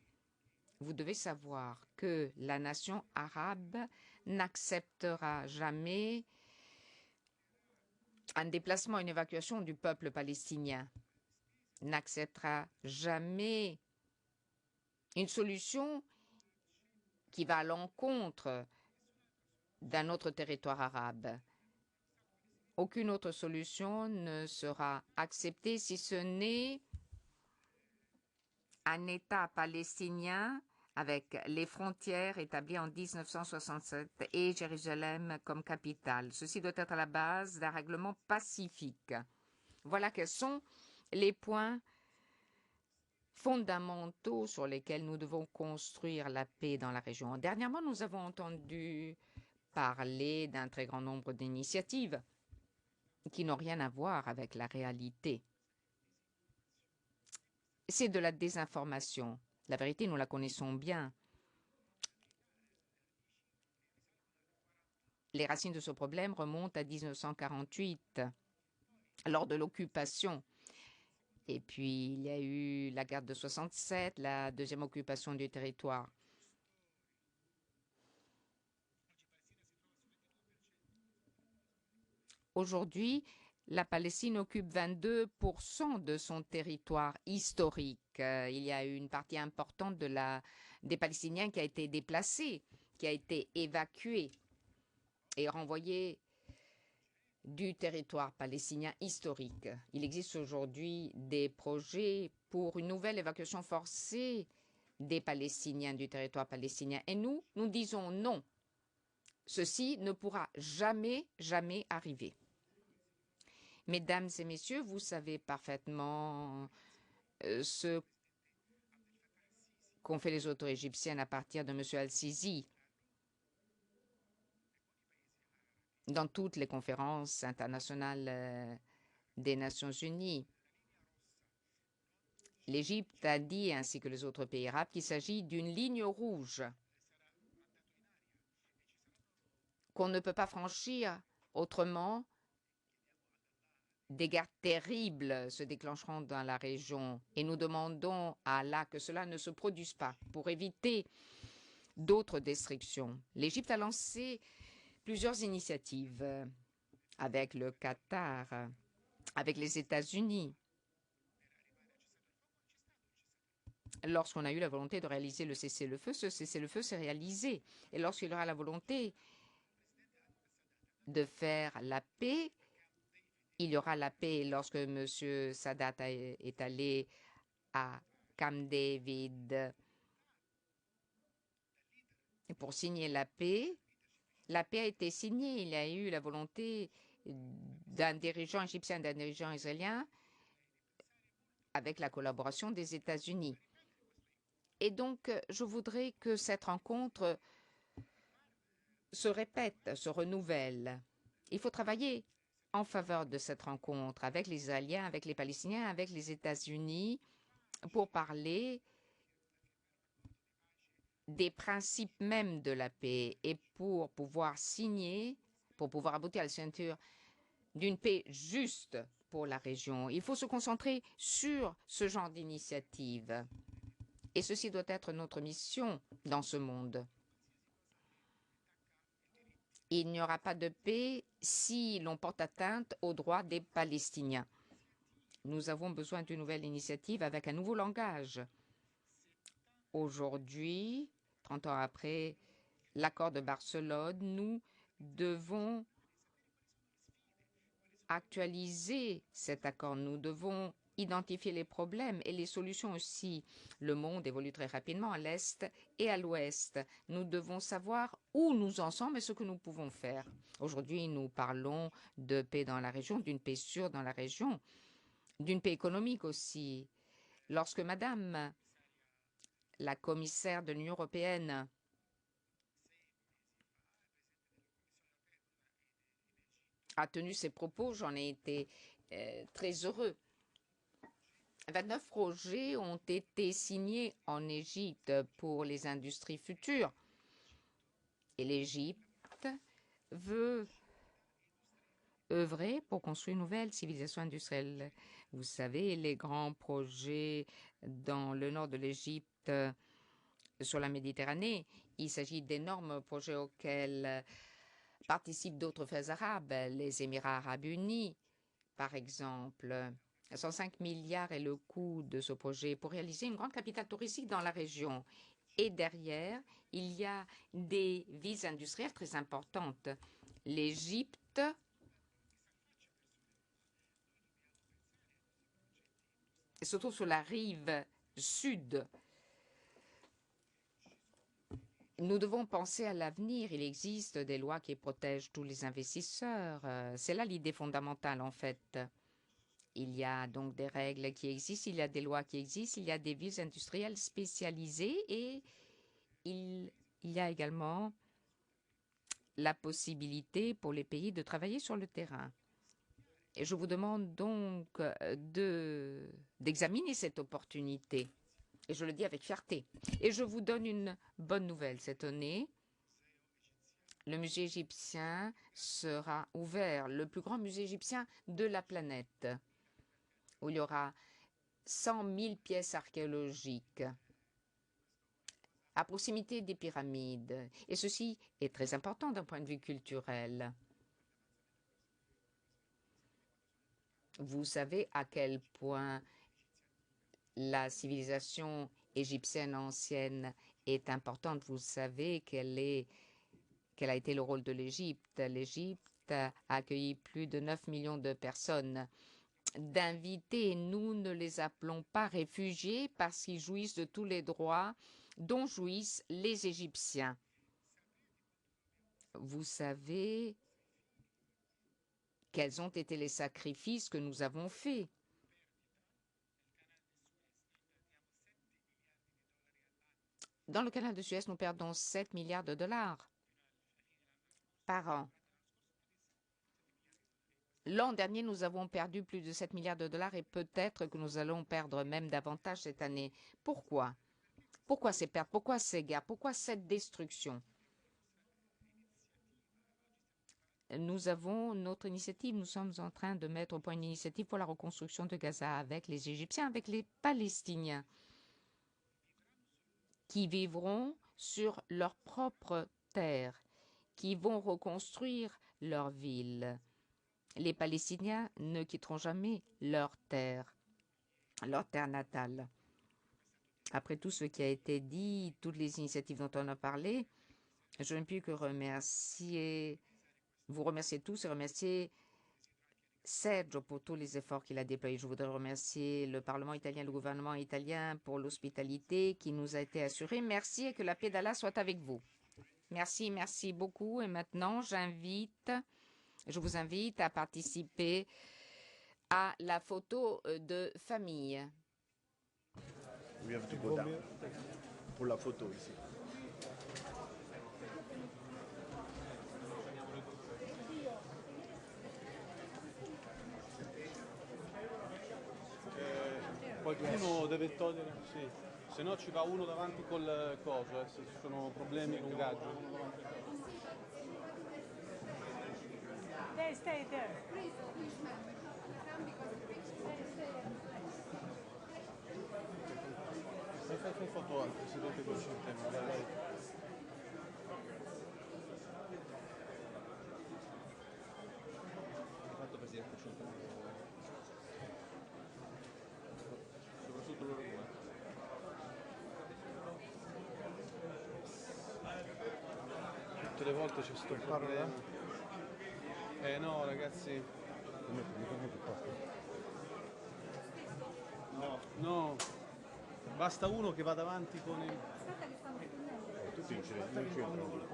Vous devez savoir que la nation arabe n'acceptera jamais un déplacement, une évacuation du peuple palestinien, n'acceptera jamais une solution qui va à l'encontre d'un autre territoire arabe. Aucune autre solution ne sera acceptée si ce n'est un État palestinien avec les frontières établies en 1967 et Jérusalem comme capitale. Ceci doit être à la base d'un règlement pacifique. Voilà quels sont les points fondamentaux sur lesquels nous devons construire la paix dans la région. Dernièrement, nous avons entendu parler d'un très grand nombre d'initiatives qui n'ont rien à voir avec la réalité. C'est de la désinformation. La vérité, nous la connaissons bien. Les racines de ce problème remontent à 1948, lors de l'occupation. Et puis, il y a eu la guerre de 67, la deuxième occupation du territoire. Aujourd'hui, la Palestine occupe 22% de son territoire historique. Il y a eu une partie importante des Palestiniens qui a été déplacée, qui a été évacuée et renvoyée du territoire palestinien historique. Il existe aujourd'hui des projets pour une nouvelle évacuation forcée des Palestiniens du territoire palestinien. Et nous disons non. Ceci ne pourra jamais, jamais arriver. Mesdames et messieurs, vous savez parfaitement ce qu'ont fait les autorités égyptiennes à partir de M. Al-Sisi dans toutes les conférences internationales des Nations Unies. L'Égypte a dit, ainsi que les autres pays arabes, qu'il s'agit d'une ligne rouge qu'on ne peut pas franchir autrement. Des guerres terribles se déclencheront dans la région et nous demandons à Allah que cela ne se produise pas pour éviter d'autres destructions. L'Égypte a lancé plusieurs initiatives avec le Qatar, avec les États-Unis, lorsqu'on a eu la volonté de réaliser le cessez-le-feu, ce cessez-le-feu s'est réalisé. Et lorsqu'il y aura la volonté de faire la paix, il y aura la paix. Lorsque M. Sadat est allé à Camp David pour signer la paix a été signée. Il y a eu la volonté d'un dirigeant égyptien, d'un dirigeant israélien, avec la collaboration des États-Unis. Et donc, je voudrais que cette rencontre se répète, se renouvelle. Il faut travailler en faveur de cette rencontre avec les Israéliens, avec les Palestiniens, avec les États-Unis, pour parler des principes mêmes de la paix et pour pouvoir signer, pour pouvoir aboutir à la signature d'une paix juste pour la région. Il faut se concentrer sur ce genre d'initiative. Et ceci doit être notre mission dans ce monde. Il n'y aura pas de paix si l'on porte atteinte aux droits des Palestiniens. Nous avons besoin d'une nouvelle initiative avec un nouveau langage. Aujourd'hui, 30 ans après l'accord de Barcelone, nous devons actualiser cet accord. Nous devons identifier les problèmes et les solutions aussi. Le monde évolue très rapidement à l'Est et à l'Ouest. Nous devons savoir où nous en sommes et ce que nous pouvons faire. Aujourd'hui, nous parlons de paix dans la région, d'une paix sûre dans la région, d'une paix économique aussi. Lorsque Madame la commissaire de l'Union européenne a tenu ses propos, j'en ai été très heureux. 29 projets ont été signés en Égypte pour les industries futures. Et l'Égypte veut œuvrer pour construire une nouvelle civilisation industrielle. Vous savez, les grands projets dans le nord de l'Égypte, sur la Méditerranée, il s'agit d'énormes projets auxquels participent d'autres faits arabes, les Émirats arabes unis, par exemple. 105 milliards est le coût de ce projet pour réaliser une grande capitale touristique dans la région. Et derrière, il y a des villes industrielles très importantes. L'Égypte se trouve sur la rive sud. Nous devons penser à l'avenir. Il existe des lois qui protègent tous les investisseurs. C'est là l'idée fondamentale, en fait. Il y a donc des règles qui existent, il y a des lois qui existent, il y a des villes industrielles spécialisées et il y a également la possibilité pour les pays de travailler sur le terrain. Et je vous demande donc d'examiner cette opportunité. Et je le dis avec fierté. Et je vous donne une bonne nouvelle. Cette année, le musée égyptien sera ouvert, le plus grand musée égyptien de la planète, où il y aura 100 000 pièces archéologiques à proximité des pyramides. Et ceci est très important d'un point de vue culturel. Vous savez à quel point la civilisation égyptienne ancienne est importante. Vous savez quel a été le rôle de l'Égypte. L'Égypte a accueilli plus de 9 millions de personnes. D'invités, nous ne les appelons pas réfugiés parce qu'ils jouissent de tous les droits dont jouissent les Égyptiens. Vous savez quels ont été les sacrifices que nous avons faits. Dans le canal de Suez, nous perdons 7 milliards de dollars par an. L'an dernier, nous avons perdu plus de 7 milliards de dollars et peut-être que nous allons perdre même davantage cette année. Pourquoi? Pourquoi ces pertes? Pourquoi ces guerres? Pourquoi cette destruction? Nous avons notre initiative. Nous sommes en train de mettre au point une initiative pour la reconstruction de Gaza avec les Égyptiens, avec les Palestiniens, qui vivront sur leur propre terre, qui vont reconstruire leur ville. Les Palestiniens ne quitteront jamais leur terre natale. Après tout ce qui a été dit, toutes les initiatives dont on a parlé, je ne puis que vous remercier tous et remercier Sergio pour tous les efforts qu'il a déployés. Je voudrais remercier le Parlement italien, le gouvernement italien pour l'hospitalité qui nous a été assurée. Merci et que la paix d'Allah soit avec vous. Merci, merci beaucoup. Et maintenant, je vous invite à participer à la photo de famille. We have to go down pour la photo ici. Qualcuno deve togliere, sì, se no ci va uno davanti col coso, se ci sono problemi lungaggio. Stay there. Fai foto al presidente col centenario, dai. Fatto presidente col centenario. Soprattutto loro due. Tutte le volte c'è sto problema. No ragazzi. No. Basta uno che va davanti con il... Tutti non c'entrano.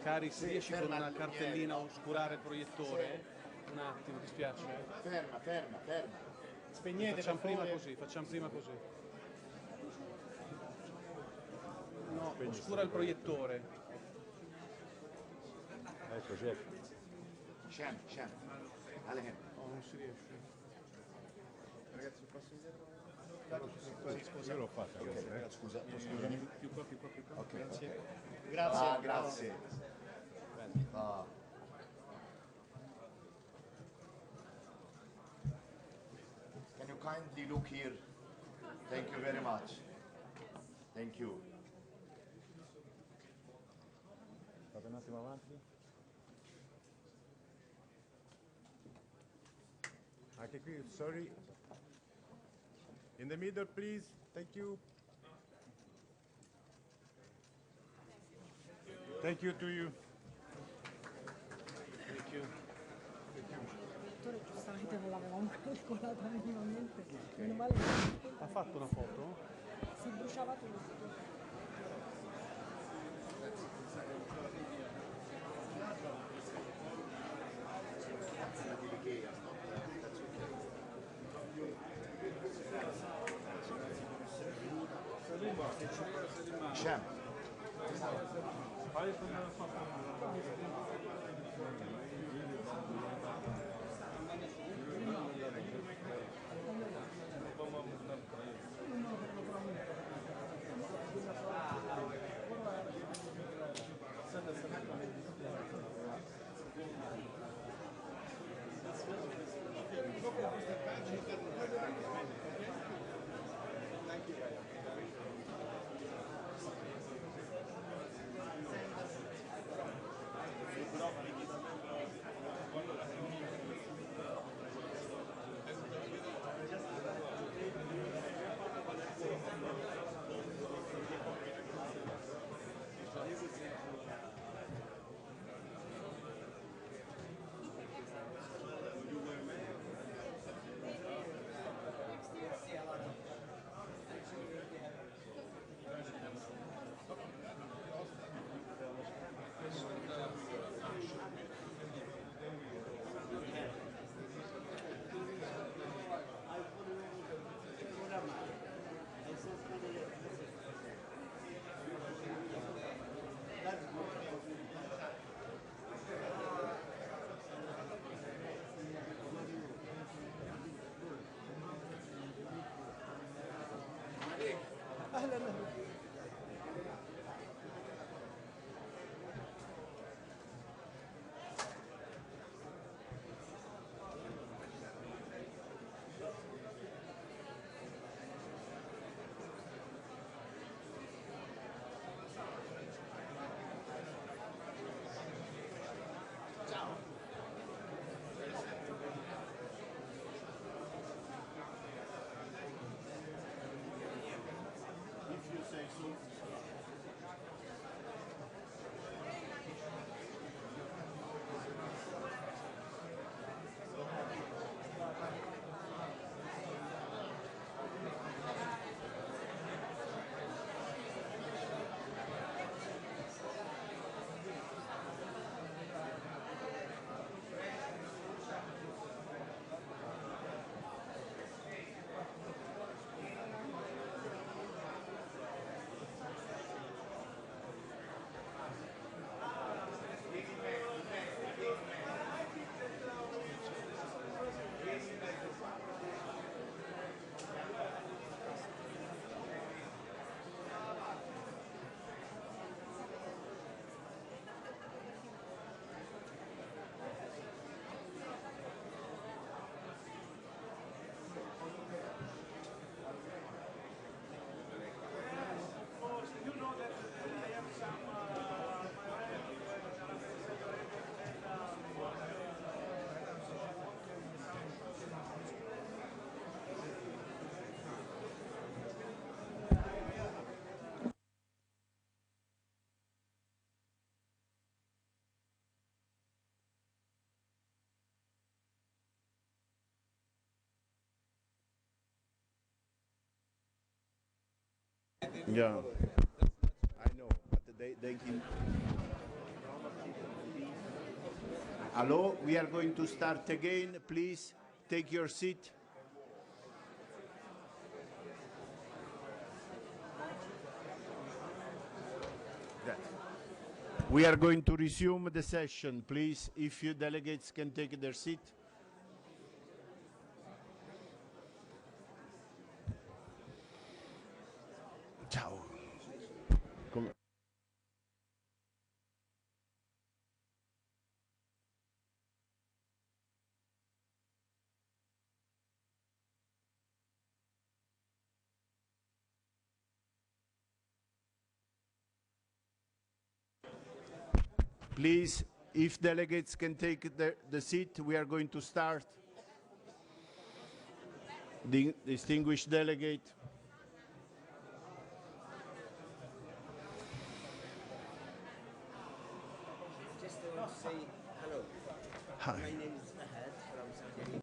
Cari, se riesci con una cartellina a oscurare il proiettore, un attimo, ti spiace? Ferma. Spegnete, Facciamo prima così. No, oscura il proiettore. Ecco, Jeff. Sham. Alehem. Oh, non si riesce. Ragazzi, passo indietro. Io l'ho fatta. Scusa, scusami. Più qua. Ok. Grazie. Grazie. Can you kindly look here? Thank you very much. Thank you. Fate un attimo avanti. Anche qui, sorry. In the middle, please. Thank you. Thank you to you. Thank you. L'attore giustamente non l'avevamo calcolato minimamente. Meno male Ha fatto una foto? si bruciava tutto. Sham. Yeah, I know, but they can. Hello, we are going to start again. Please take your seat. We are going to resume the session. Please, if you delegates can take their seat. Ciao. Come- Please, if delegates can take the seat, we are going to start. The distinguished delegate. Just to say hello. Hi. My name is Ahad from Saudi Arabia.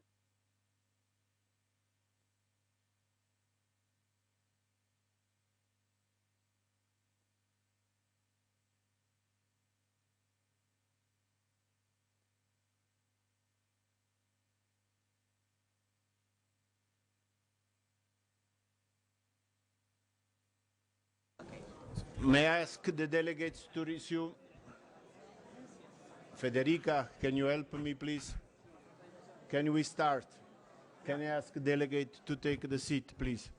May I ask the delegates to resume? Federica, can you help me, please? Can we start? Can I ask delegate to take the seat, please?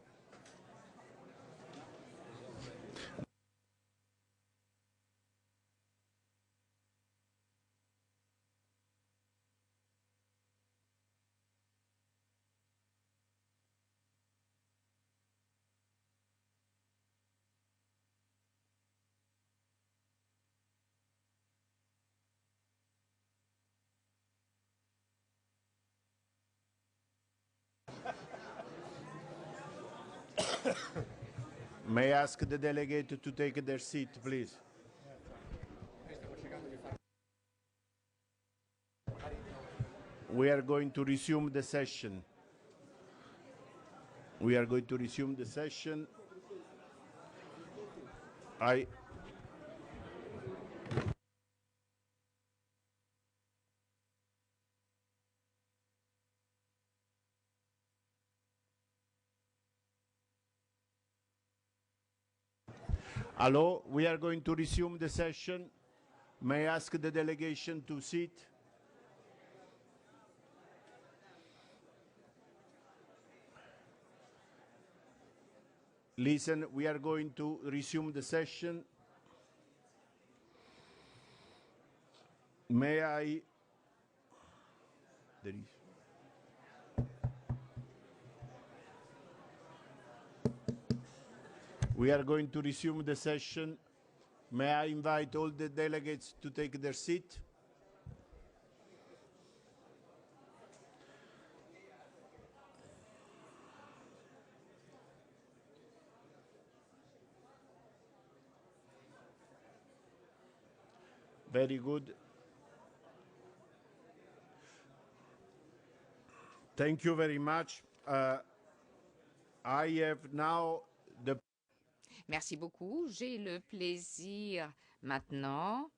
May I ask the delegate to take their seat, please? We are going to resume the session. We are going to resume the session. Hello, we are going to resume the session. May I ask the delegation to sit? Listen, we are going to resume the session. May I? There is. We are going to resume the session. May I invite all the delegates to take their seat? Very good. Thank you very much. I have now the... Merci beaucoup. J'ai le plaisir maintenant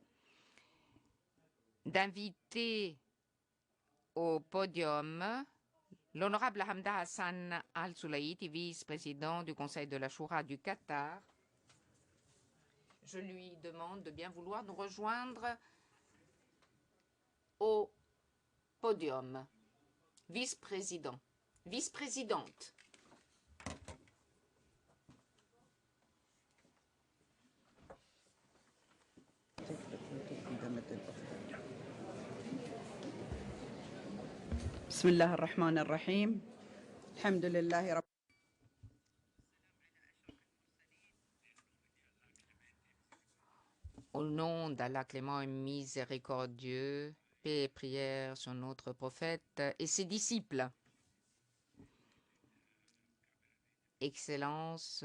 d'inviter au podium l'honorable Hamda Hassan Al-Soulaïti, vice-président du Conseil de la Choura du Qatar. Je lui demande de bien vouloir nous rejoindre au podium. Vice-président, vice-présidente. بسم الله الرحمن الرحيم الحمد لله رب Au nom d'Allah clément et miséricordieux, paix et prière sur notre prophète et ses disciples. Excellences,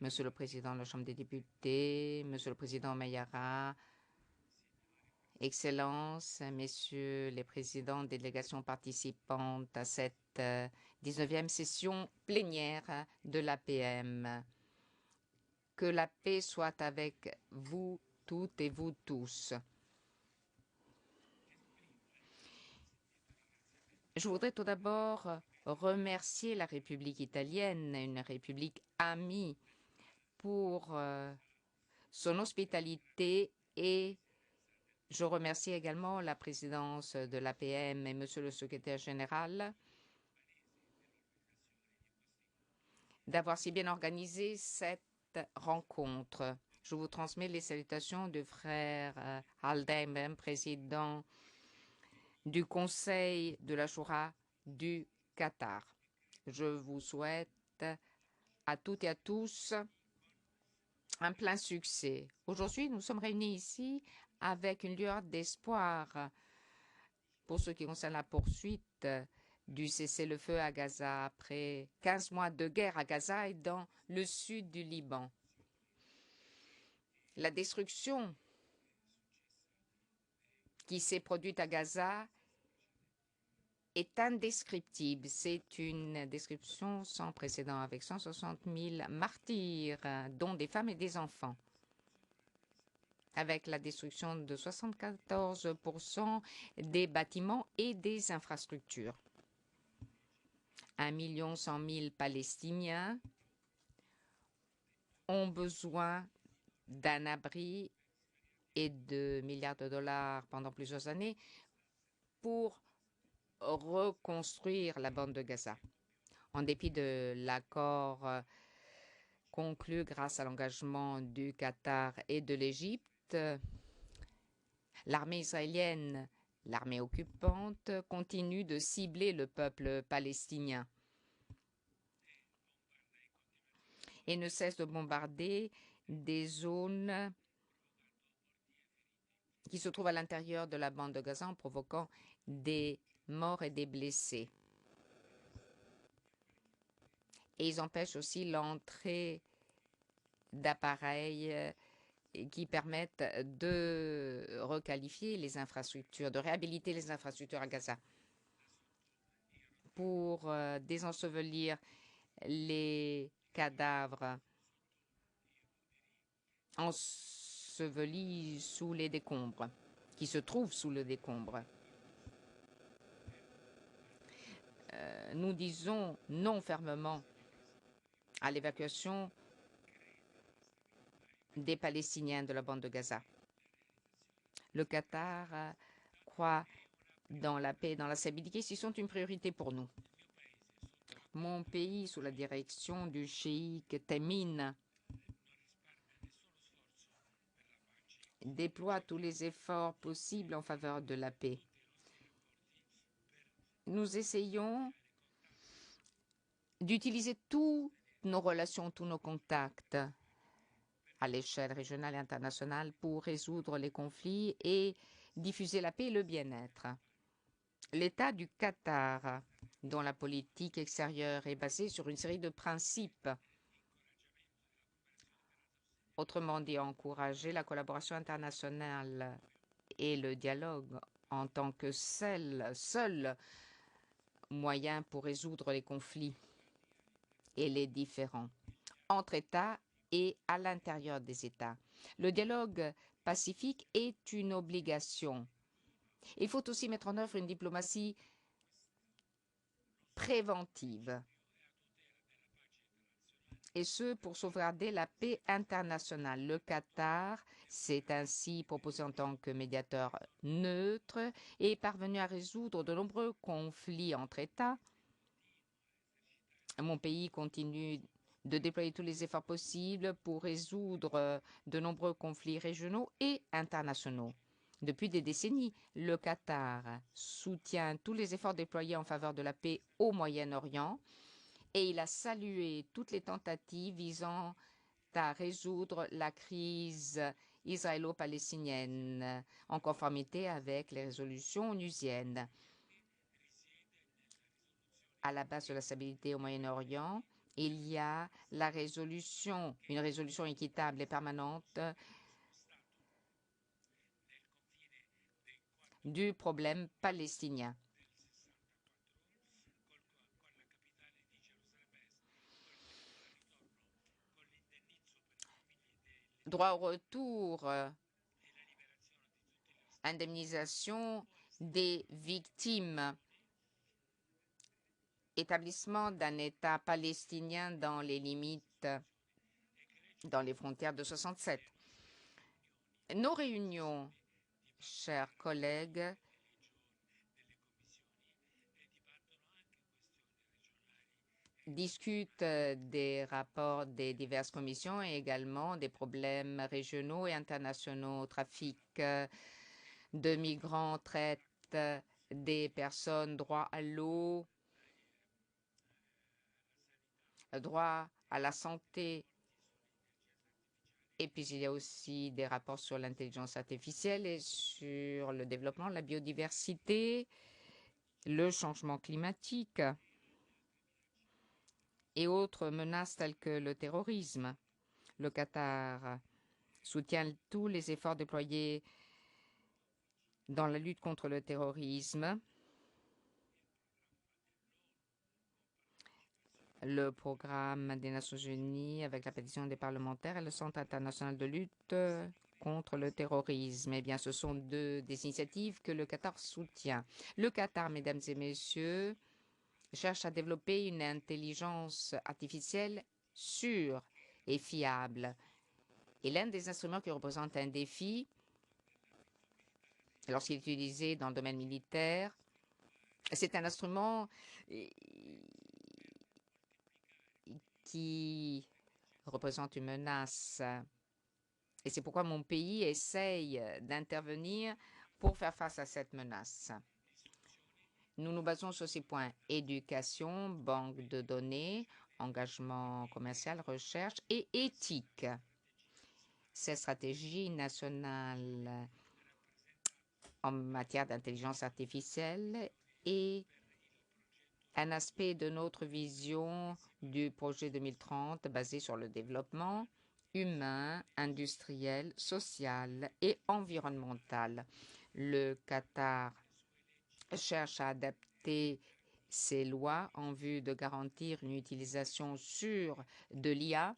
Monsieur le Président de la Chambre des députés, Monsieur le Président Mayara, Excellences, Messieurs les présidents de délégations participantes à cette 19e session plénière de l'APM. Que la paix soit avec vous toutes et vous tous. Je voudrais tout d'abord remercier la République italienne, une république amie, pour son hospitalité, et je remercie également la présidence de l'APM et Monsieur le secrétaire général d'avoir si bien organisé cette rencontre. Je vous transmets les salutations du frère Al-Daimem, président du Conseil de la Choura du Qatar. Je vous souhaite à toutes et à tous un plein succès. Aujourd'hui, nous sommes réunis ici avec une lueur d'espoir pour ce qui concerne la poursuite du cessez-le-feu à Gaza après 15 mois de guerre à Gaza et dans le sud du Liban. La destruction qui s'est produite à Gaza est indescriptible. C'est une description sans précédent, avec 160 000 martyrs, dont des femmes et des enfants, avec la destruction de 74% des bâtiments et des infrastructures. 1 100 000 Palestiniens ont besoin d'un abri et de milliards de dollars pendant plusieurs années pour reconstruire la bande de Gaza. En dépit de l'accord conclu grâce à l'engagement du Qatar et de l'Égypte, l'armée israélienne, l'armée occupante, continue de cibler le peuple palestinien et ne cesse de bombarder des zones qui se trouvent à l'intérieur de la bande de Gaza en provoquant des morts et des blessés. Et ils empêchent aussi l'entrée d'appareils qui permettent de requalifier les infrastructures, de réhabiliter les infrastructures à Gaza pour désensevelir les cadavres ensevelis sous les décombres, qui se trouvent sous le décombre. Nous disons non fermement à l'évacuation des Palestiniens de la bande de Gaza. Le Qatar croit dans la paix et dans la stabilité, qui sont une priorité pour nous. Mon pays, sous la direction du cheikh Tamim, déploie tous les efforts possibles en faveur de la paix. Nous essayons d'utiliser toutes nos relations, tous nos contacts à l'échelle régionale et internationale pour résoudre les conflits et diffuser la paix et le bien-être. L'État du Qatar, dont la politique extérieure est basée sur une série de principes, autrement dit encourager la collaboration internationale et le dialogue en tant que seul moyen pour résoudre les conflits et les différends entre États et à l'intérieur des États. Le dialogue pacifique est une obligation. Il faut aussi mettre en œuvre une diplomatie préventive, et ce pour sauvegarder la paix internationale. Le Qatar s'est ainsi proposé en tant que médiateur neutre et est parvenu à résoudre de nombreux conflits entre États. Mon pays continue de déployer tous les efforts possibles pour résoudre de nombreux conflits régionaux et internationaux. Depuis des décennies, le Qatar soutient tous les efforts déployés en faveur de la paix au Moyen-Orient et il a salué toutes les tentatives visant à résoudre la crise israélo-palestinienne en conformité avec les résolutions onusiennes. À la base de la stabilité au Moyen-Orient, il y a une résolution équitable et permanente du problème palestinien. droit au retour, indemnisation des victimes, établissement d'un État palestinien dans les limites, dans les frontières de 67. Nos réunions, chers collègues, discutent des rapports des diverses commissions et également des problèmes régionaux et internationaux, trafic de migrants, traite des personnes, droit à l'eau, droit à la santé. Et puis il y a aussi des rapports sur l'intelligence artificielle et sur le développement de la biodiversité, le changement climatique et autres menaces telles que le terrorisme. Le Qatar soutient tous les efforts déployés dans la lutte contre le terrorisme. Le programme des Nations Unies avec la pétition des parlementaires et le Centre international de lutte contre le terrorisme. Eh bien, ce sont des initiatives que le Qatar soutient. Le Qatar, mesdames et messieurs, cherche à développer une intelligence artificielle sûre et fiable. Et l'un des instruments qui représente un défi, lorsqu'il est utilisé dans le domaine militaire, c'est un instrument qui représente une menace. Et c'est pourquoi mon pays essaye d'intervenir pour faire face à cette menace. Nous nous basons sur ces points: éducation, banque de données, engagement commercial, recherche et éthique. Cette stratégie nationale en matière d'intelligence artificielle est un aspect de notre vision du projet 2030 basé sur le développement humain, industriel, social et environnemental. Le Qatar cherche à adapter ses lois en vue de garantir une utilisation sûre de l'IA.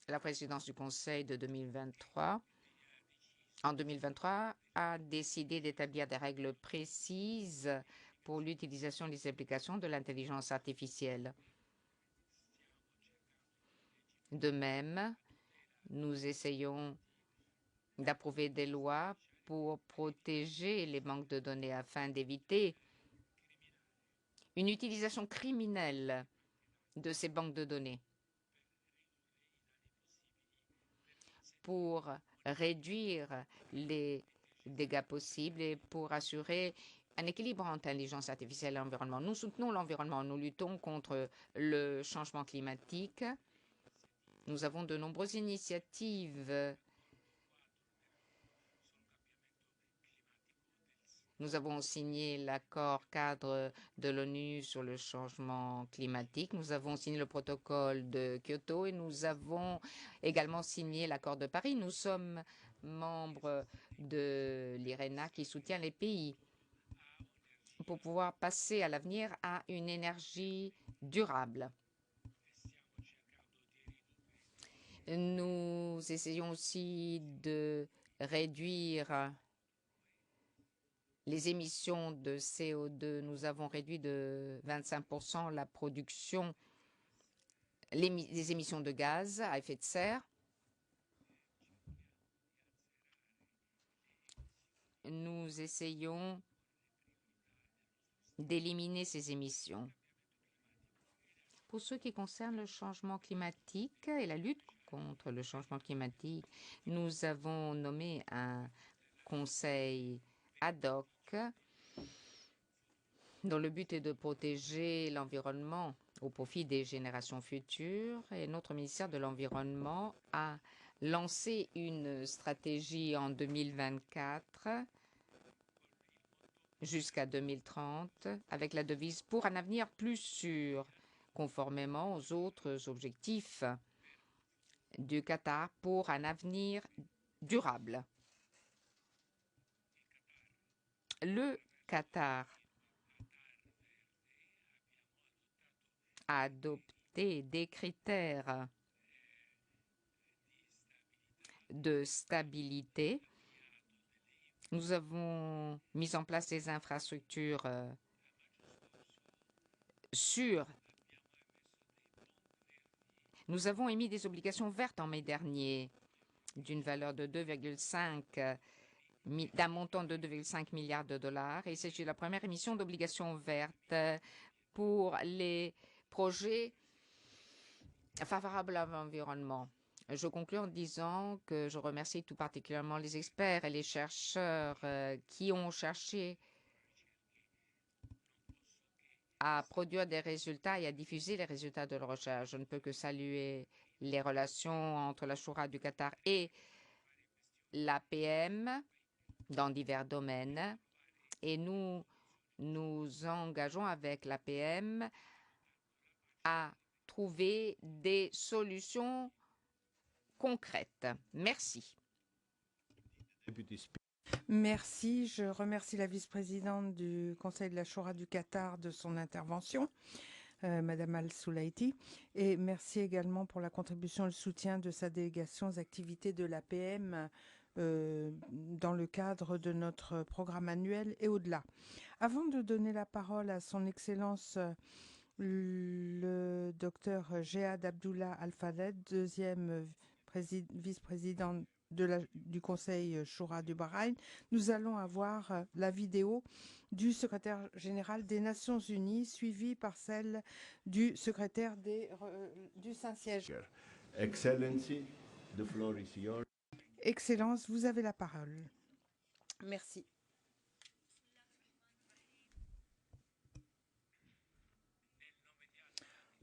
La présidence du Conseil de 2023, en 2023, a décidé d'établir des règles précises pour l'utilisation des applications de l'intelligence artificielle. De même, nous essayons d'approuver des lois pour protéger les banques de données afin d'éviter une utilisation criminelle de ces banques de données. Pour réduire les dégâts possibles et pour assurer un équilibre entre intelligence artificielle et environnement. Nous soutenons l'environnement, nous luttons contre le changement climatique. Nous avons de nombreuses initiatives. Nous avons signé l'accord cadre de l'ONU sur le changement climatique. Nous avons signé le protocole de Kyoto et nous avons également signé l'accord de Paris. Nous sommes membres de l'IRENA qui soutient les pays pour pouvoir passer à l'avenir à une énergie durable. Nous essayons aussi de réduire les émissions de CO2. Nous avons réduit de 25% la production, les émissions de gaz à effet de serre. Nous essayons d'éliminer ces émissions. Pour ce qui concerne le changement climatique et la lutte contre le changement climatique, nous avons nommé un conseil ad hoc dont le but est de protéger l'environnement au profit des générations futures. Et notre ministère de l'Environnement a lancé une stratégie en 2024 jusqu'à 2030 avec la devise « Pour un avenir plus sûr », conformément aux autres objectifs du Qatar pour un avenir durable. Le Qatar a adopté adopté des critères de stabilité. Nous avons mis en place des infrastructures sûres. Nous avons émis des obligations vertes en mai dernier d'une valeur de 2,5 d'un montant de 2,5 milliards de dollars. Et il s'agit de la première émission d'obligations vertes pour les projets favorables à l'environnement. Je conclus en disant que je remercie tout particulièrement les experts et les chercheurs qui ont cherché à produire des résultats et à diffuser les résultats de la recherche. Je ne peux que saluer les relations entre la Shura du Qatar et l'APM dans divers domaines. Et nous nous engageons avec l'APM à trouver des solutions concrètes. Merci. Merci. Je remercie la vice-présidente du Conseil de la Shura du Qatar de son intervention, Madame Al-Soulaiti, et merci également pour la contribution et le soutien de sa délégation aux activités de l'APM dans le cadre de notre programme annuel et au-delà. Avant de donner la parole à son Excellence le docteur Jehad Abdullah Al-Faded, deuxième vice-président du Conseil Shura du Bahreïn, nous allons avoir la vidéo du secrétaire général des Nations Unies, suivie par celle du secrétaire du Saint-Siège. Excellency, the floor is yours. Excellence, vous avez la parole. Merci.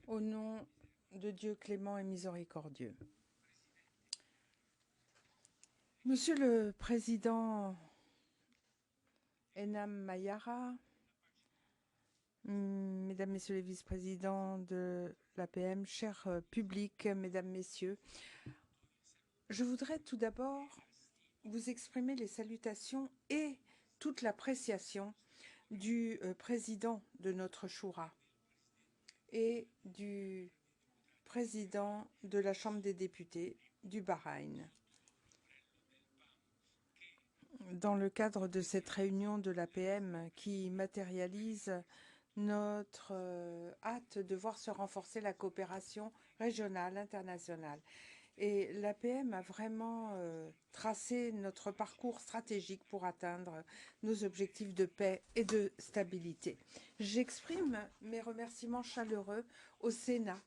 Au nom de Dieu clément et miséricordieux. Monsieur le Président Enam Mayara, Mesdames, Messieurs les vice-présidents de l'APM, chers publics, Mesdames, Messieurs, je voudrais tout d'abord vous exprimer les salutations et toute l'appréciation du président de notre Shura et du président de la Chambre des députés du Bahreïn. Dans le cadre de cette réunion de l'APM qui matérialise notre hâte de voir se renforcer la coopération régionale, internationale. Et l'APM a vraiment tracé notre parcours stratégique pour atteindre nos objectifs de paix et de stabilité. J'exprime mes remerciements chaleureux au Sénat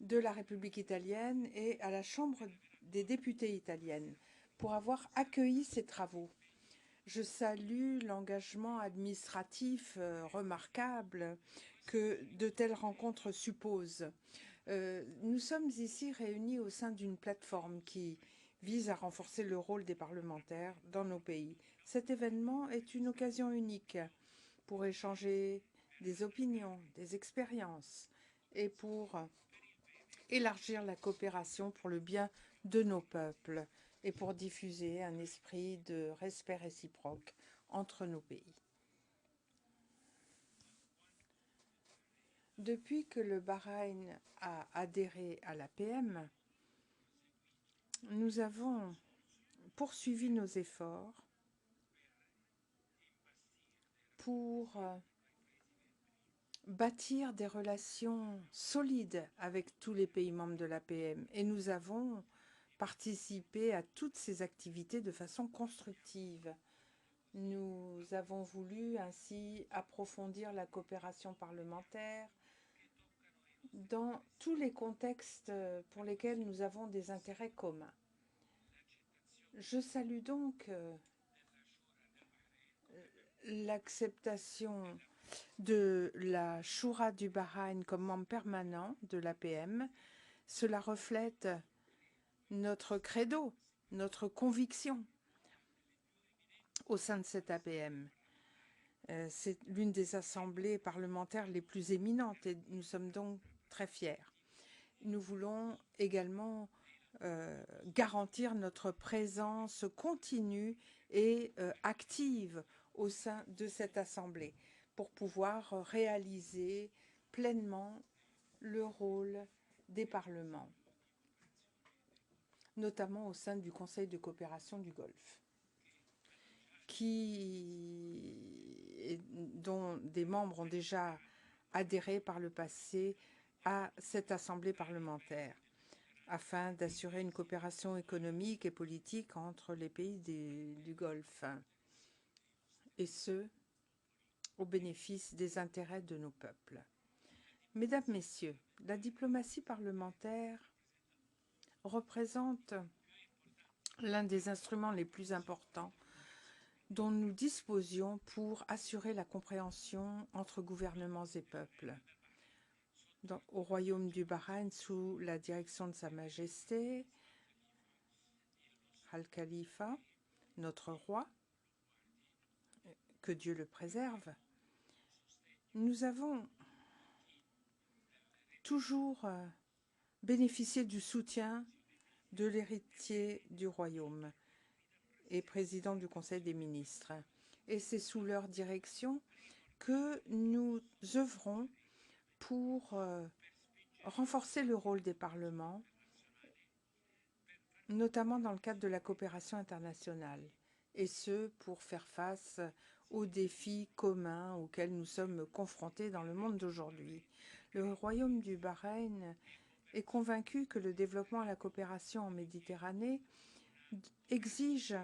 de la République italienne et à la Chambre des députés italienne pour avoir accueilli ces travaux. Je salue l'engagement administratif remarquable que de telles rencontres supposent. Nous sommes ici réunis au sein d'une plateforme qui vise à renforcer le rôle des parlementaires dans nos pays. Cet événement est une occasion unique pour échanger des opinions, des expériences et pour élargir la coopération pour le bien de nos peuples et pour diffuser un esprit de respect réciproque entre nos pays. Depuis que le Bahreïn a adhéré à l'APM, nous avons poursuivi nos efforts pour bâtir des relations solides avec tous les pays membres de l'APM et nous avons participé à toutes ces activités de façon constructive. Nous avons voulu ainsi approfondir la coopération parlementaire dans tous les contextes pour lesquels nous avons des intérêts communs. Je salue donc l'acceptation de la Shura du Bahreïn comme membre permanent de l'APM. Cela reflète notre credo, notre conviction au sein de cette APM. C'est l'une des assemblées parlementaires les plus éminentes et nous sommes donc très fiers. Nous voulons également garantir notre présence continue et active au sein de cette assemblée pour pouvoir réaliser pleinement le rôle des parlements, notamment au sein du Conseil de coopération du Golfe, dont des membres ont déjà adhéré par le passé à cette assemblée parlementaire, afin d'assurer une coopération économique et politique entre les pays du Golfe, et ce, au bénéfice des intérêts de nos peuples. Mesdames, Messieurs, la diplomatie parlementaire représente l'un des instruments les plus importants dont nous disposions pour assurer la compréhension entre gouvernements et peuples. Au Royaume du Bahreïn, sous la direction de Sa Majesté, Al-Khalifa, notre roi, que Dieu le préserve, nous avons toujours bénéficié du soutien de l'héritier du royaume et président du Conseil des ministres. Et c'est sous leur direction que nous œuvrons pour renforcer le rôle des parlements, notamment dans le cadre de la coopération internationale, et ce, pour faire face aux défis communs auxquels nous sommes confrontés dans le monde d'aujourd'hui. Le Royaume du Bahreïn est convaincu que le développement et la coopération en Méditerranée exige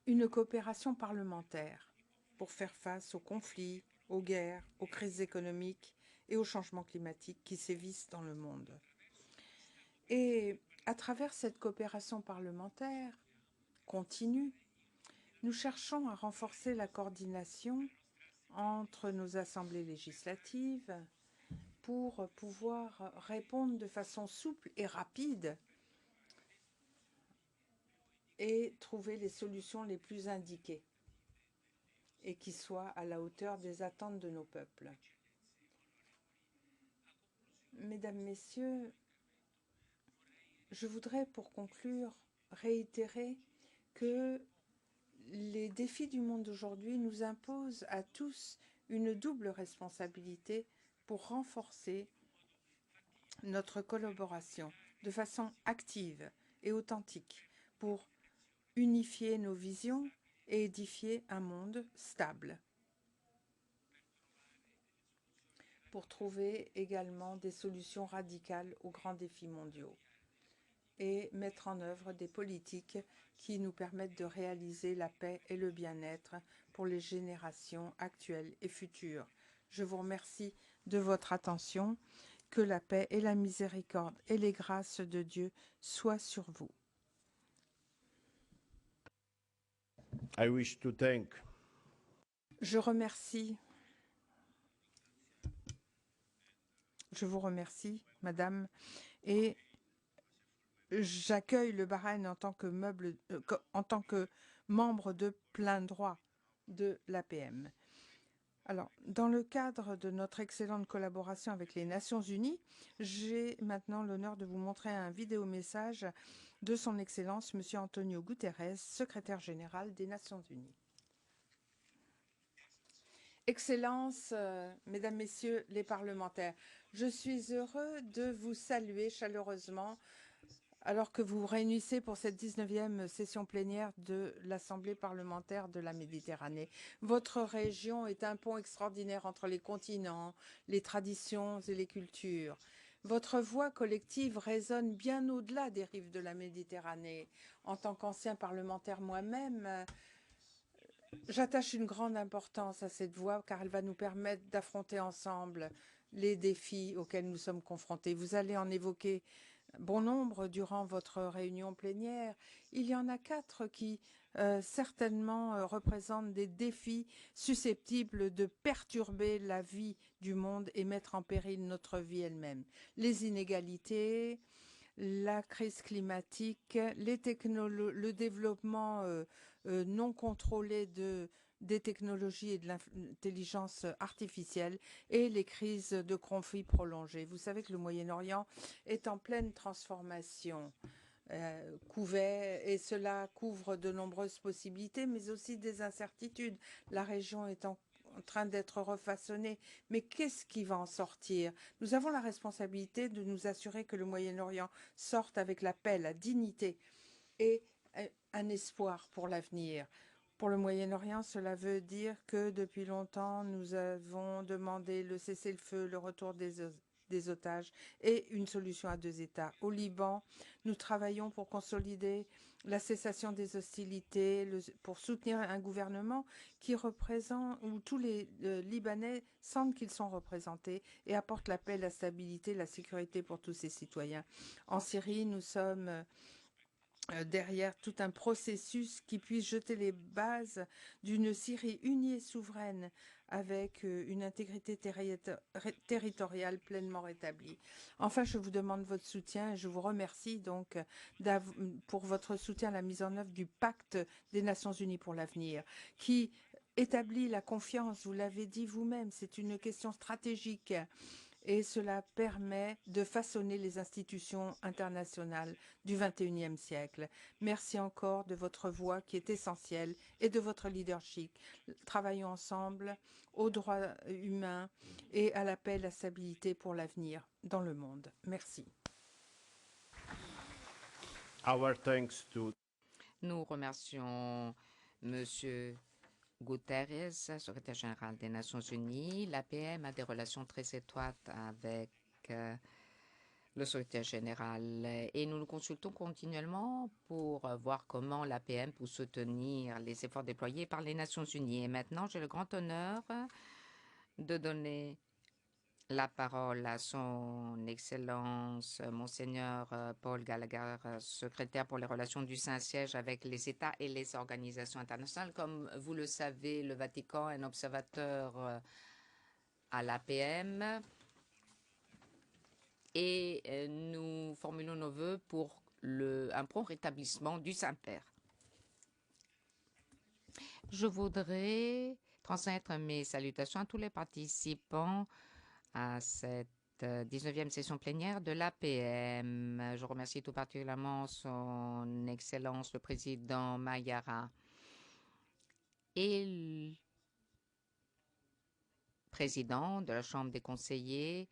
une coopération parlementaire pour faire face aux conflits, aux guerres, aux crises économiques et aux changements climatiques qui sévissent dans le monde. Et à travers cette coopération parlementaire continue, nous cherchons à renforcer la coordination entre nos assemblées législatives pour pouvoir répondre de façon souple et rapide et trouver les solutions les plus indiquées et qui soient à la hauteur des attentes de nos peuples. Mesdames, Messieurs, je voudrais pour conclure réitérer que les défis du monde d'aujourd'hui nous imposent à tous une double responsabilité pour renforcer notre collaboration de façon active et authentique, pour unifier nos visions et édifier un monde stable, pour trouver également des solutions radicales aux grands défis mondiaux et mettre en œuvre des politiques qui nous permettent de réaliser la paix et le bien-être pour les générations actuelles et futures. Je vous remercie de votre attention. Que la paix et la miséricorde et les grâces de Dieu soient sur vous. I wish to thank Je vous remercie, Madame, et j'accueille le Bahreïn en tant que membre de plein droit de l'APM. Alors, dans le cadre de notre excellente collaboration avec les Nations Unies, j'ai maintenant l'honneur de vous montrer un vidéo-message de son Excellence, M. Antonio Guterres, secrétaire général des Nations Unies. Excellences, Mesdames, Messieurs les parlementaires, je suis heureux de vous saluer chaleureusement alors que vous vous réunissez pour cette 19e session plénière de l'Assemblée parlementaire de la Méditerranée. Votre région est un pont extraordinaire entre les continents, les traditions et les cultures. Votre voix collective résonne bien au-delà des rives de la Méditerranée. En tant qu'ancien parlementaire moi-même, j'attache une grande importance à cette voix car elle va nous permettre d'affronter ensemble les défis auxquels nous sommes confrontés. Vous allez en évoquer bon nombre durant votre réunion plénière. Il y en a 4 qui certainement représentent des défis susceptibles de perturber la vie du monde et mettre en péril notre vie elle-même. Les inégalités, la crise climatique, le développement non contrôlé des technologies et de l'intelligence artificielle et les crises de conflits prolongés. Vous savez que le Moyen-Orient est en pleine transformation, et cela couvre de nombreuses possibilités, mais aussi des incertitudes. La région est en train d'être refaçonné. Mais qu'est-ce qui va en sortir? Nous avons la responsabilité de nous assurer que le Moyen-Orient sorte avec la paix, la dignité et un espoir pour l'avenir. Pour le Moyen-Orient, cela veut dire que depuis longtemps, nous avons demandé le cessez-le-feu, le retour des otages et une solution à 2 États. Au Liban, nous travaillons pour consolider la cessation des hostilités, pour soutenir un gouvernement qui représente, où tous les Libanais sentent qu'ils sont représentés et apportent la paix, la stabilité, la sécurité pour tous ses citoyens. En Syrie, nous sommes derrière tout un processus qui puisse jeter les bases d'une Syrie unie et souveraine avec une intégrité territoriale pleinement rétablie. Enfin, je vous demande votre soutien et je vous remercie donc pour votre soutien à la mise en œuvre du pacte des Nations Unies pour l'avenir qui établit la confiance, vous l'avez dit vous-même, c'est une question stratégique. Et cela permet de façonner les institutions internationales du XXIe siècle. Merci encore de votre voix qui est essentielle et de votre leadership. Travaillons ensemble aux droits humains et à la paix et la stabilité pour l'avenir dans le monde. Merci. Our thanks to Nous remercions Monsieur Guterres, secrétaire général des Nations Unies. L'APM a des relations très étroites avec le secrétaire général et nous nous consultons continuellement pour voir comment l'APM peut soutenir les efforts déployés par les Nations Unies. Et maintenant, j'ai le grand honneur de donner la parole à son Excellence, Monseigneur Paul Gallagher, secrétaire pour les relations du Saint-Siège avec les États et les organisations internationales. Comme vous le savez, le Vatican est un observateur à l'APM et nous formulons nos vœux pour un prompt rétablissement du Saint-Père. Je voudrais transmettre mes salutations à tous les participants à cette 19e session plénière de l'APM. Je remercie tout particulièrement son Excellence le Président Mayara et le Président de la Chambre des conseillers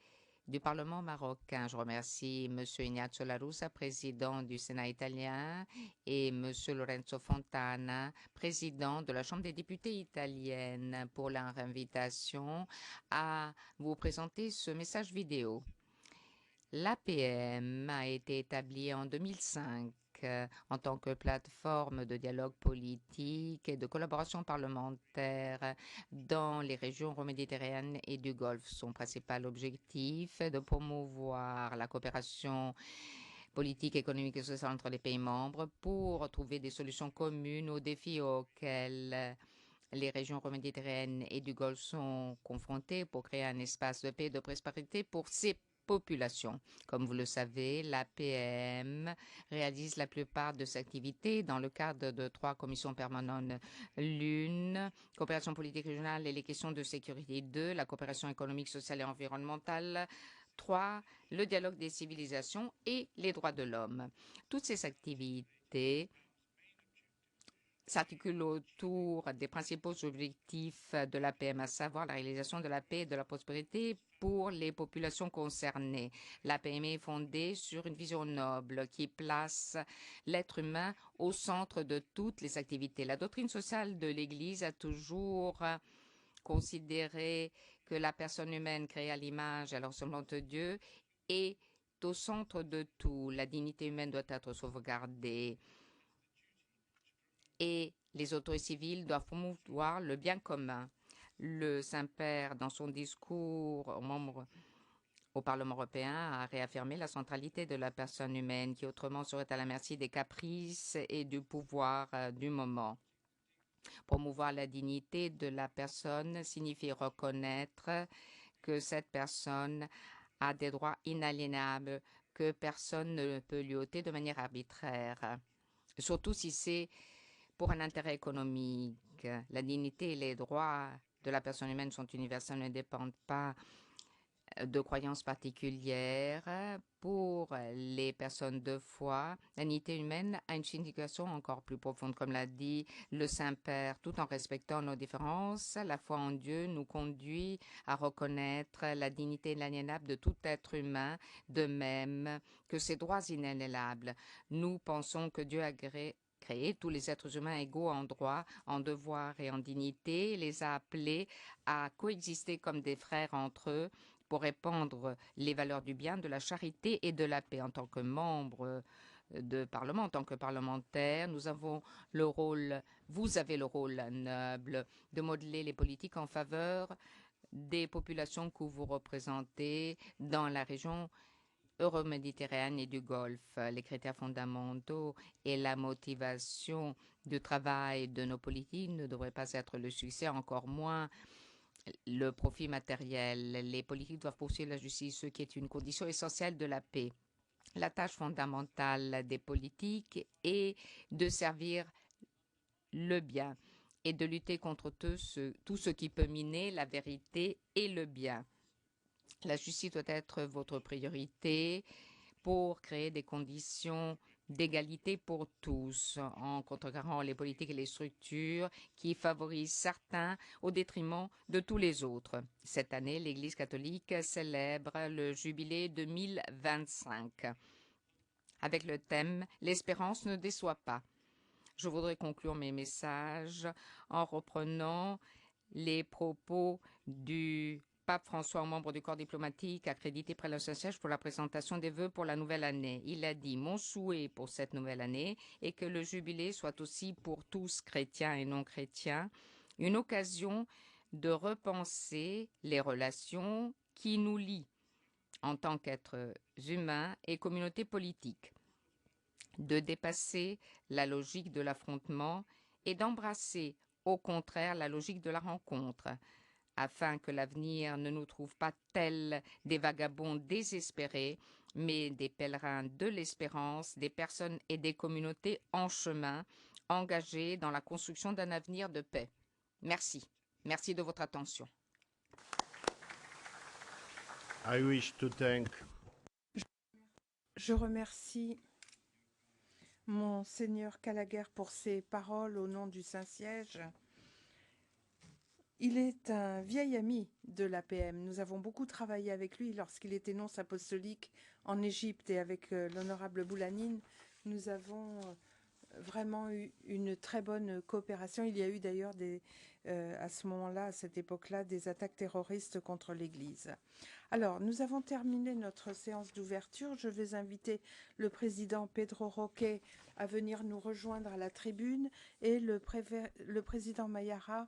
du Parlement marocain. Je remercie M. Ignazio La Russa, président du Sénat italien, et M. Lorenzo Fontana, président de la Chambre des députés italienne, pour leur invitation à vous présenter ce message vidéo. L'APM a été établie en 2005 en tant que plateforme de dialogue politique et de collaboration parlementaire dans les régions euroméditerranéennes et du Golfe. Son principal objectif est de promouvoir la coopération politique, économique et sociale entre les pays membres pour trouver des solutions communes aux défis auxquels les régions euroméditerranéennes et du Golfe sont confrontées pour créer un espace de paix et de prospérité pour ces population. Comme vous le savez, l'APM réalise la plupart de ses activités dans le cadre de 3 commissions permanentes. L'une, coopération politique régionale et les questions de sécurité. 2, la coopération économique, sociale et environnementale. 3, le dialogue des civilisations et les droits de l'homme. Toutes ces activités s'articule autour des principaux objectifs de l'APM, à savoir la réalisation de la paix et de la prospérité pour les populations concernées. L'APM est fondée sur une vision noble qui place l'être humain au centre de toutes les activités. La doctrine sociale de l'Église a toujours considéré que la personne humaine créée à l'image et à la ressemblance de Dieu est au centre de tout. La dignité humaine doit être sauvegardée. Et les autorités civiles doivent promouvoir le bien commun. Le Saint-Père, dans son discours aux membres au Parlement européen, a réaffirmé la centralité de la personne humaine qui autrement serait à la merci des caprices et du pouvoir du moment. Promouvoir la dignité de la personne signifie reconnaître que cette personne a des droits inaliénables que personne ne peut lui ôter de manière arbitraire, surtout si c'est pour un intérêt économique. La dignité et les droits de la personne humaine sont universels, ne dépendent pas de croyances particulières. Pour les personnes de foi, la dignité humaine a une signification encore plus profonde. Comme l'a dit le Saint-Père, tout en respectant nos différences, la foi en Dieu nous conduit à reconnaître la dignité inaliénable de tout être humain, de même que ses droits inaliénables. Nous pensons que Dieu a créé tous les êtres humains égaux en droit, en devoir et en dignité, les a appelés à coexister comme des frères entre eux, pour répandre les valeurs du bien, de la charité et de la paix. En tant que membres de Parlement, en tant que parlementaires, vous avez le rôle noble de modeler les politiques en faveur des populations que vous représentez dans la région euro-méditerranéenne et du Golfe. Les critères fondamentaux et la motivation du travail de nos politiques ne devraient pas être le succès, encore moins le profit matériel. Les politiques doivent poursuivre la justice, ce qui est une condition essentielle de la paix. La tâche fondamentale des politiques est de servir le bien et de lutter contre tout ce qui peut miner la vérité et le bien. La justice doit être votre priorité pour créer des conditions d'égalité pour tous, en contrecarrant les politiques et les structures qui favorisent certains au détriment de tous les autres. Cette année, l'Église catholique célèbre le jubilé 2025 avec le thème « L'espérance ne déçoit pas ». Je voudrais conclure mes messages en reprenant les propos du Pape François, membre du corps diplomatique accrédité près le Saint-Siège pour la présentation des vœux pour la nouvelle année. Il a dit « Mon souhait pour cette nouvelle année est que le jubilé soit aussi pour tous, chrétiens et non chrétiens, une occasion de repenser les relations qui nous lient en tant qu'êtres humains et communautés politiques, de dépasser la logique de l'affrontement et d'embrasser au contraire la logique de la rencontre, afin que l'avenir ne nous trouve pas tels des vagabonds désespérés, mais des pèlerins de l'espérance, des personnes et des communautés en chemin, engagées dans la construction d'un avenir de paix. Merci. Merci de votre attention. I wish to thank Je remercie Monseigneur Gallagher pour ses paroles au nom du Saint-Siège. Il est un vieil ami de l'APM. Nous avons beaucoup travaillé avec lui lorsqu'il était nonce apostolique en Égypte, et avec l'honorable Boulanine, nous avons vraiment eu une très bonne coopération. Il y a eu d'ailleurs à ce moment-là, à cette époque-là, des attaques terroristes contre l'Église. Alors, nous avons terminé notre séance d'ouverture. Je vais inviter le président Pedro Roque à venir nous rejoindre à la tribune, et le président Mayara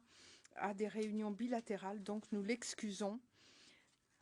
a des réunions bilatérales, donc nous l'excusons.